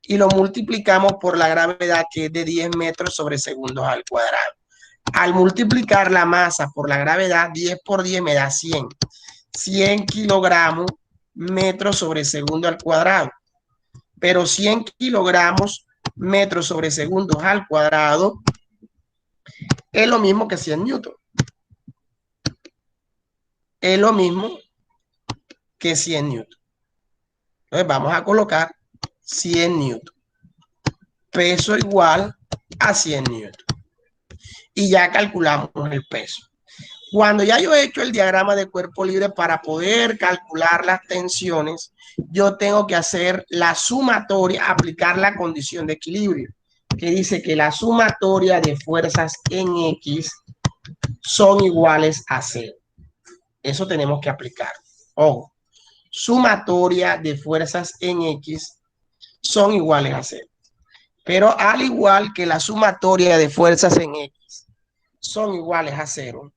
y lo multiplicamos por la gravedad, que es de 10 metros sobre segundos al cuadrado. Al multiplicar la masa por la gravedad, 10 por 10 me da 100. 100 kilogramos metros sobre segundo al cuadrado. Pero 100 kilogramos metros sobre segundos al cuadrado es lo mismo que 100 newton. Es lo mismo que 100 newton. Entonces vamos a colocar 100 newton. Peso igual a 100 newton. Y ya calculamos el peso. Cuando ya yo he hecho el diagrama de cuerpo libre, para poder calcular las tensiones, yo tengo que hacer la sumatoria, aplicar la condición de equilibrio, que dice que la sumatoria de fuerzas en X son iguales a 0. Eso tenemos que aplicar. Ojo, sumatoria de fuerzas en X son iguales a 0. Pero al igual que la sumatoria de fuerzas en X son iguales a 0,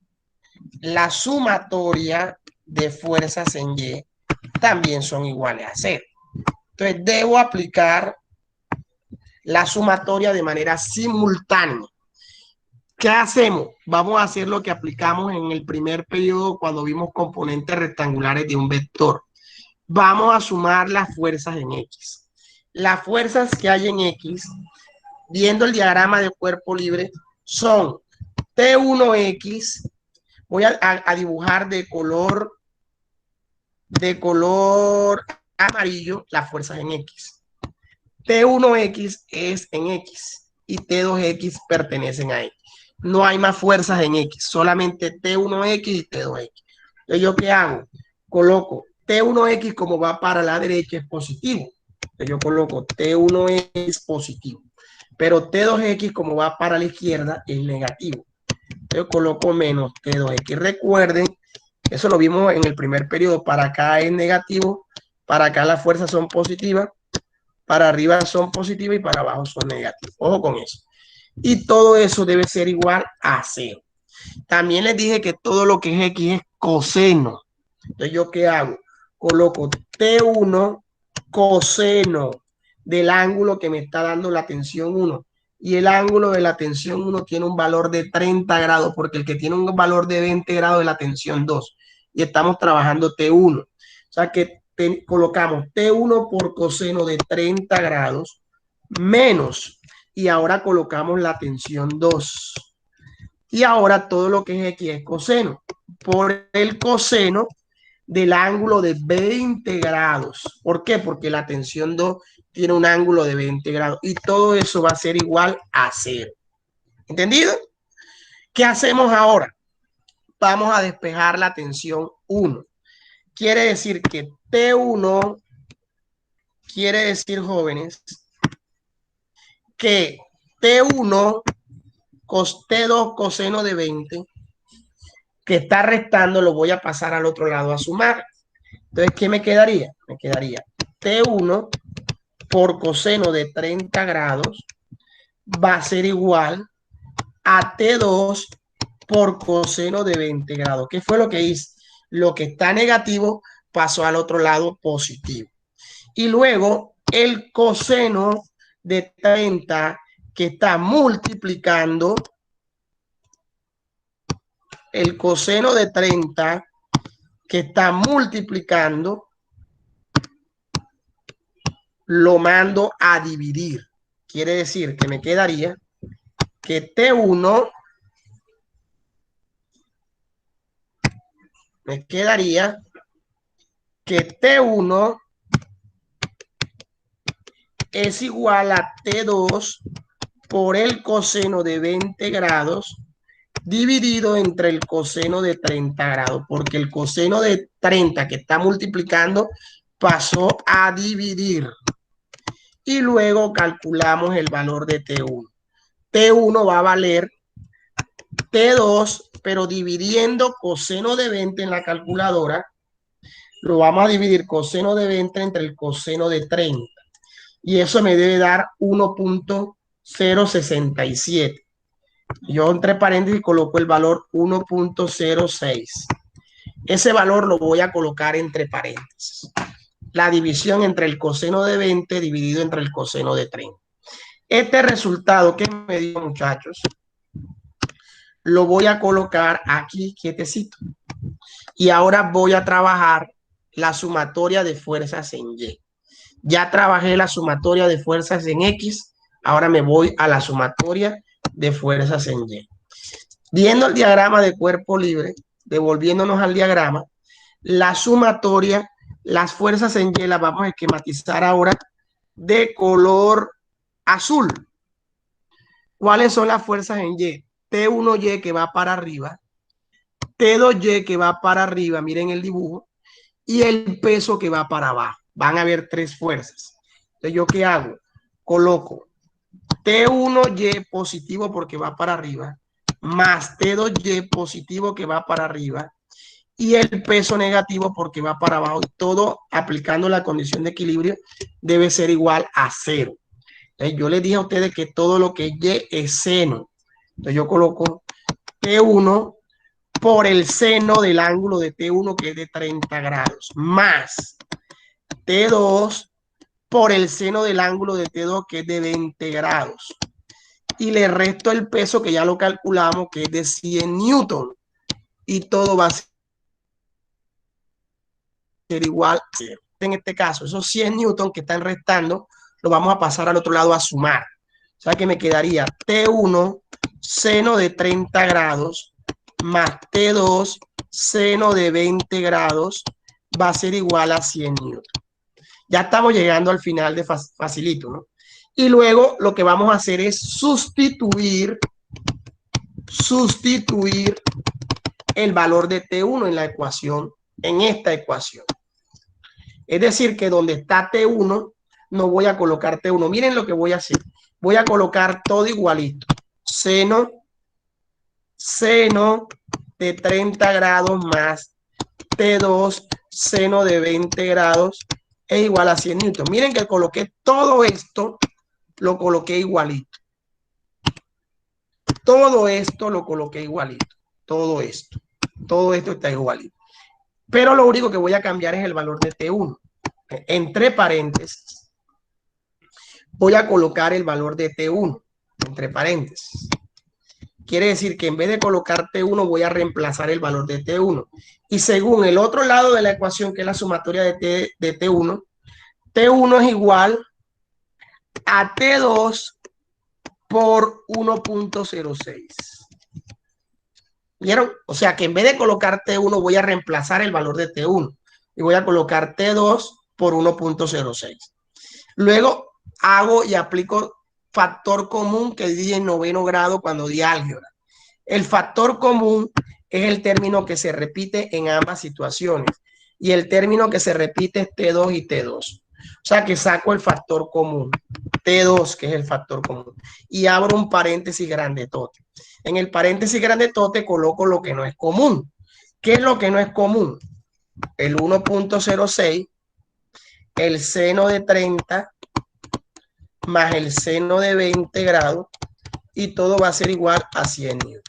la sumatoria de fuerzas en Y también son iguales a 0. Entonces debo aplicar la sumatoria de manera simultánea. ¿Qué hacemos? Vamos a hacer lo que aplicamos en el primer periodo cuando vimos componentes rectangulares de un vector. Vamos a sumar las fuerzas en X. Las fuerzas que hay en X, viendo el diagrama de cuerpo libre, son T1X. Voy a dibujar de color amarillo las fuerzas en X. T1X es en X y T2X pertenecen a X. No hay más fuerzas en X, solamente T1X y T2X. Entonces, ¿yo qué hago? Coloco T1X como va para la derecha es positivo. Entonces, yo coloco T1X positivo. Pero T2X como va para la izquierda es negativo. Yo coloco menos T2X. Recuerden, eso lo vimos en el primer periodo. Para acá es negativo, para acá las fuerzas son positivas, para arriba son positivas y para abajo son negativas. Ojo con eso. Y todo eso debe ser igual a 0. También les dije que todo lo que es X es coseno. Entonces, ¿yo qué hago? Coloco T1 coseno del ángulo que me está dando la tensión 1. Y el ángulo de la tensión 1 tiene un valor de 30 grados, porque el que tiene un valor de 20 grados es la tensión 2. Y estamos trabajando T1. O sea que colocamos T1 por coseno de 30 grados menos. Y ahora colocamos la tensión 2. Y ahora todo lo que es X es coseno. Por el coseno del ángulo de 20 grados. ¿Por qué? Porque la tensión 2 tiene un ángulo de 20 grados y todo eso va a ser igual a 0. ¿Entendido? ¿Qué hacemos ahora? Vamos a despejar la tensión 1. Quiere decir que T1 quiere decir, jóvenes, que T1 cos T2 coseno de 20 que está restando lo voy a pasar al otro lado a sumar. Entonces, ¿qué me quedaría? Me quedaría T1 por coseno de 30 grados va a ser igual a T2 por coseno de 20 grados. ¿Qué fue lo que hice? Lo que está negativo pasó al otro lado positivo. Y luego el coseno de 30 que está multiplicando, el coseno de 30 que está multiplicando, lo mando a dividir. Quiere decir que me quedaría que T1 es igual a T2 por el coseno de 20 grados dividido entre el coseno de 30 grados, porque el coseno de 30 que está multiplicando pasó a dividir. Y luego calculamos el valor de T1. T1 va a valer T2, pero dividiendo coseno de 20 en la calculadora, lo vamos a dividir coseno de 20 entre el coseno de 30. Y eso me debe dar 1.067. Yo entre paréntesis coloco el valor 1.06. Ese valor lo voy a colocar entre paréntesis. La división entre el coseno de 20 dividido entre el coseno de 30. Este resultado que me dio, muchachos, lo voy a colocar aquí quietecito. Y ahora voy a trabajar la sumatoria de fuerzas en Y. Ya trabajé la sumatoria de fuerzas en X, ahora me voy a la sumatoria de fuerzas en Y. Viendo el diagrama de cuerpo libre, devolviéndonos al diagrama, la sumatoria, las fuerzas en Y las vamos a esquematizar ahora de color azul. ¿Cuáles son las fuerzas en Y? T1Y que va para arriba, T2Y que va para arriba, miren el dibujo, y el peso que va para abajo. Van a haber tres fuerzas. Entonces, ¿yo qué hago? Coloco T1Y positivo porque va para arriba, más T2Y positivo que va para arriba, y el peso negativo porque va para abajo. Todo aplicando la condición de equilibrio debe ser igual a 0. Entonces, yo les dije a ustedes que todo lo que es Y es seno. Entonces yo coloco T1 por el seno del ángulo de T1 que es de 30 grados, más T2 por el seno del ángulo de T2 que es de 20 grados. Y le resto el peso que ya lo calculamos que es de 100 newton. Y todo va a ser igual a 0. En este caso, esos 100 newton que están restando, lo vamos a pasar al otro lado a sumar. O sea que me quedaría T1 seno de 30 grados más T2 seno de 20 grados va a ser igual a 100 newton. Ya estamos llegando al final de facilito, ¿no? Y luego lo que vamos a hacer es sustituir el valor de T1 en la ecuación, en esta ecuación. Es decir, que donde está T1, no voy a colocar T1. Miren lo que voy a hacer. Voy a colocar todo igualito. Seno de 30 grados más T2 seno de 20 grados es igual a 100 newton. Miren que coloqué todo esto, lo coloqué igualito. Todo esto lo coloqué igualito. Todo esto está igualito. Pero lo único que voy a cambiar es el valor de T1. Entre paréntesis, voy a colocar el valor de T1. Entre paréntesis. Quiere decir que en vez de colocar T1, voy a reemplazar el valor de T1. Y según el otro lado de la ecuación, que es la sumatoria de T1, T1 es igual a T2 por 1.06. ¿Vieron? O sea que en vez de colocar T1, voy a reemplazar el valor de T1. Y voy a colocar T2 por 1.06. Luego hago y aplico factor común que di en 9º grado cuando di álgebra. El factor común es el término que se repite en ambas situaciones. Y el término que se repite es T2 y T2. O sea que saco el factor común. T2, que es el factor común. Y abro un paréntesis grandetote. En el paréntesis grandetote coloco lo que no es común. ¿Qué es lo que no es común? El 1.06, el seno de 30, más el seno de 20 grados, y todo va a ser igual a 100 newton.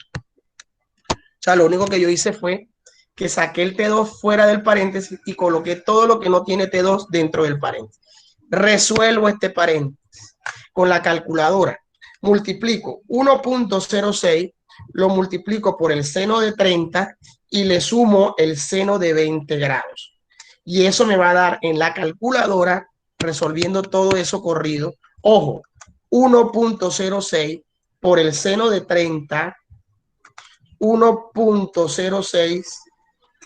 O sea, lo único que yo hice fue que saqué el T2 fuera del paréntesis y coloqué todo lo que no tiene T2 dentro del paréntesis. Resuelvo este paréntesis con la calculadora. Multiplico 1.06, lo multiplico por el seno de 30 y le sumo el seno de 20 grados. Y eso me va a dar en la calculadora, resolviendo todo eso corrido, ojo, 1.06 por el seno de 30, 1.06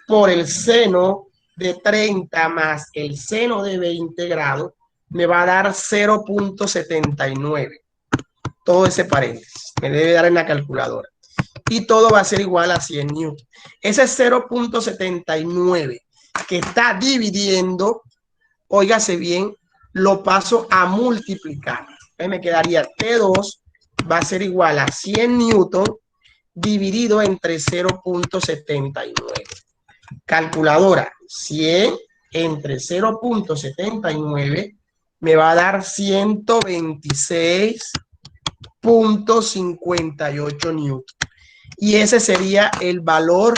por el seno de 30 más el seno de 20 grados, me va a dar 0.79. Todo ese paréntesis me debe dar en la calculadora. Y todo va a ser igual a 100 newton. Ese 0.79 que está dividiendo, óigase bien, lo paso a multiplicar. Entonces me quedaría T2 va a ser igual a 100 newton dividido entre 0.79. Calculadora, 100 entre 0.79 me va a dar 126.58 newton. Y ese sería el valor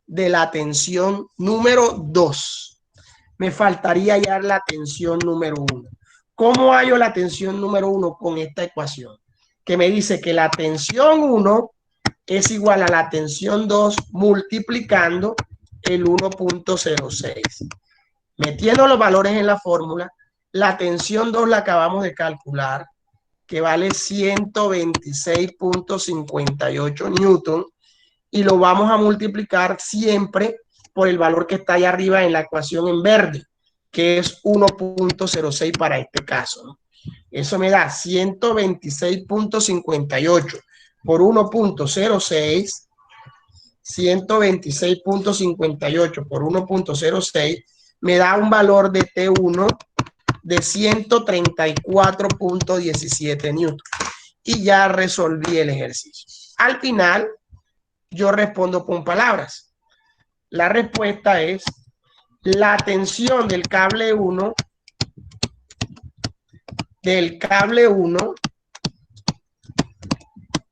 de la tensión número 2. Me faltaría hallar la tensión número 1. ¿Cómo hallo la tensión número 1? Con esta ecuación, que me dice que la tensión 1 es igual a la tensión 2 multiplicando el 1.06. Metiendo los valores en la fórmula, la tensión 2 la acabamos de calcular, que vale 126.58 newton, y lo vamos a multiplicar siempre por el valor que está ahí arriba en la ecuación en verde, que es 1.06 para este caso, ¿no? Eso me da 126.58 por 1.06, 126.58 por 1.06 me da un valor de T1 de 134.17 newton. Y ya resolví el ejercicio. Al final, yo respondo con palabras. La respuesta es: la tensión del cable 1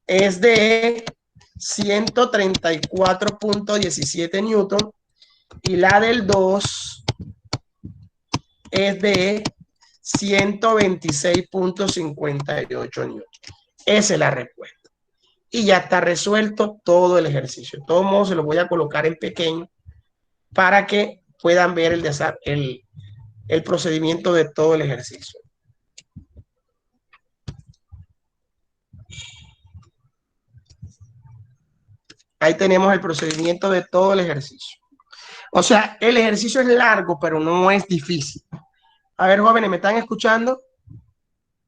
es de 134.17 newton y la del 2 es de 126.58 newton. Esa es la respuesta. Y ya está resuelto todo el ejercicio. De todos modos, se lo voy a colocar en pequeño para que puedan ver el procedimiento de todo el ejercicio. Ahí tenemos el procedimiento de todo el ejercicio. O sea, el ejercicio es largo, pero no es difícil. A ver, jóvenes, ¿me están escuchando?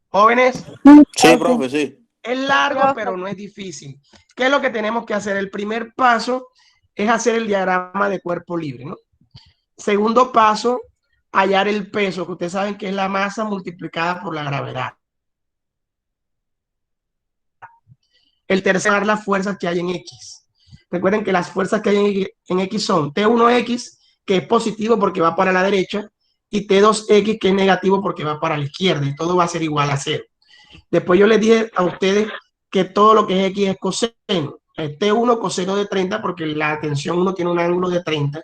¿Jóvenes? Sí, profe, sí. Es largo, pero no es difícil. ¿Qué es lo que tenemos que hacer? El primer paso es hacer el diagrama de cuerpo libre, ¿no? Segundo paso, hallar el peso, que ustedes saben que es la masa multiplicada por la gravedad. El tercero, las fuerzas que hay en X. Recuerden que las fuerzas que hay en X son T1X, que es positivo porque va para la derecha, y T2X, que es negativo porque va para la izquierda, y todo va a ser igual a 0. Después yo les dije a ustedes que todo lo que es X es coseno. T1 coseno de 30 porque la tensión 1 tiene un ángulo de 30,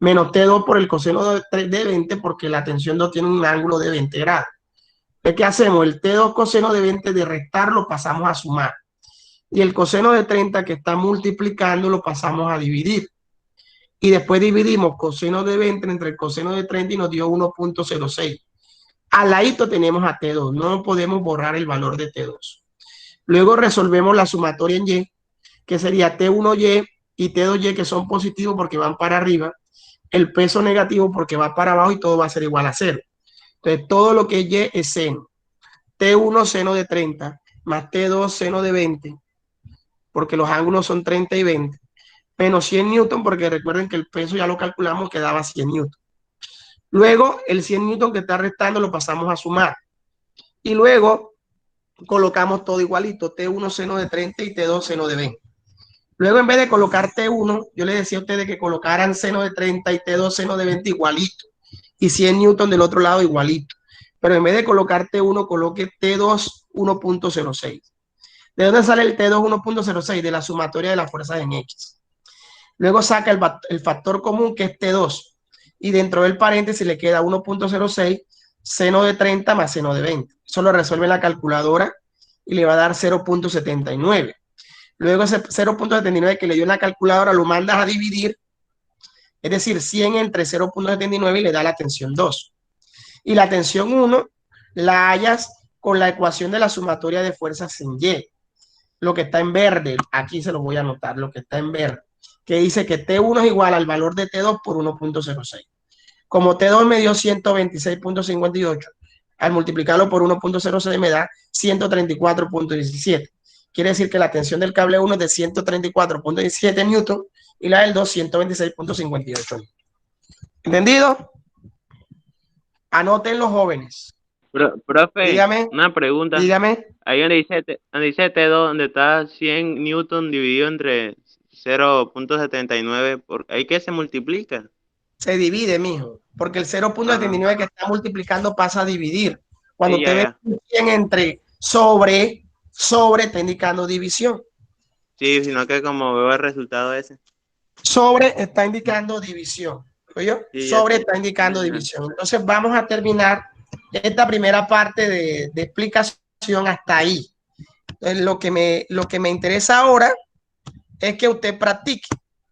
menos T2 por el coseno de 20 porque la tensión 2 tiene un ángulo de 20 grados. ¿Qué hacemos? El T2 coseno de 20 de restar lo pasamos a sumar. Y el coseno de 30 que está multiplicando lo pasamos a dividir. Y después dividimos coseno de 20 entre el coseno de 30 y nos dio 1.06. Al ladito tenemos a T2, no podemos borrar el valor de T2. Luego resolvemos la sumatoria en Y, que sería T1Y y T2Y, que son positivos porque van para arriba, el peso negativo porque va para abajo y todo va a ser igual a 0. Entonces todo lo que es Y es seno. T1 seno de 30 más T2 seno de 20, porque los ángulos son 30 y 20, menos 100 newton, porque recuerden que el peso ya lo calculamos que daba 100 newton. Luego, el 100 newton que está restando lo pasamos a sumar. Y luego, colocamos todo igualito, T1 seno de 30 y T2 seno de 20. Luego, en vez de colocar T1, yo les decía a ustedes que colocaran seno de 30 y T2 seno de 20 igualito. Y 100 newton del otro lado igualito. Pero en vez de colocar T1, coloque T2 1.06. ¿De dónde sale el T2 1.06? De la sumatoria de las fuerzas en X. Luego saca el factor común, que es T2. Y dentro del paréntesis le queda 1.06, seno de 30 más seno de 20. Eso lo resuelve en la calculadora y le va a dar 0.79. Luego ese 0.79 que le dio en la calculadora lo mandas a dividir, es decir, 100 entre 0.79 y le da la tensión 2. Y la tensión 1 la hallas con la ecuación de la sumatoria de fuerzas en Y. Lo que está en verde, aquí se lo voy a anotar, lo que está en verde, que dice que T1 es igual al valor de T2 por 1.06. Como T2 me dio 126.58, al multiplicarlo por 1.06 me da 134.17. Quiere decir que la tensión del cable 1 es de 134.17 newton y la del 2 126.58. ¿Entendido? Anoten los jóvenes. Profe, Dígame. una pregunta. Dígame. Ahí donde dice T2, donde está 100 newton dividido entre 0.79, ¿ahí qué se multiplica? Se divide, mijo, porque el 0.79 que está multiplicando pasa a dividir. Cuando Sí, usted ya. ve 100 entre sobre, está indicando división. Sí, sino que como veo el resultado ese. Sobre está indicando división. ¿Oyó? Sí, ya Sobre sé. está indicando Ajá. división. Entonces vamos a terminar esta primera parte de explicación hasta ahí. Entonces, lo que me interesa ahora es que usted practique.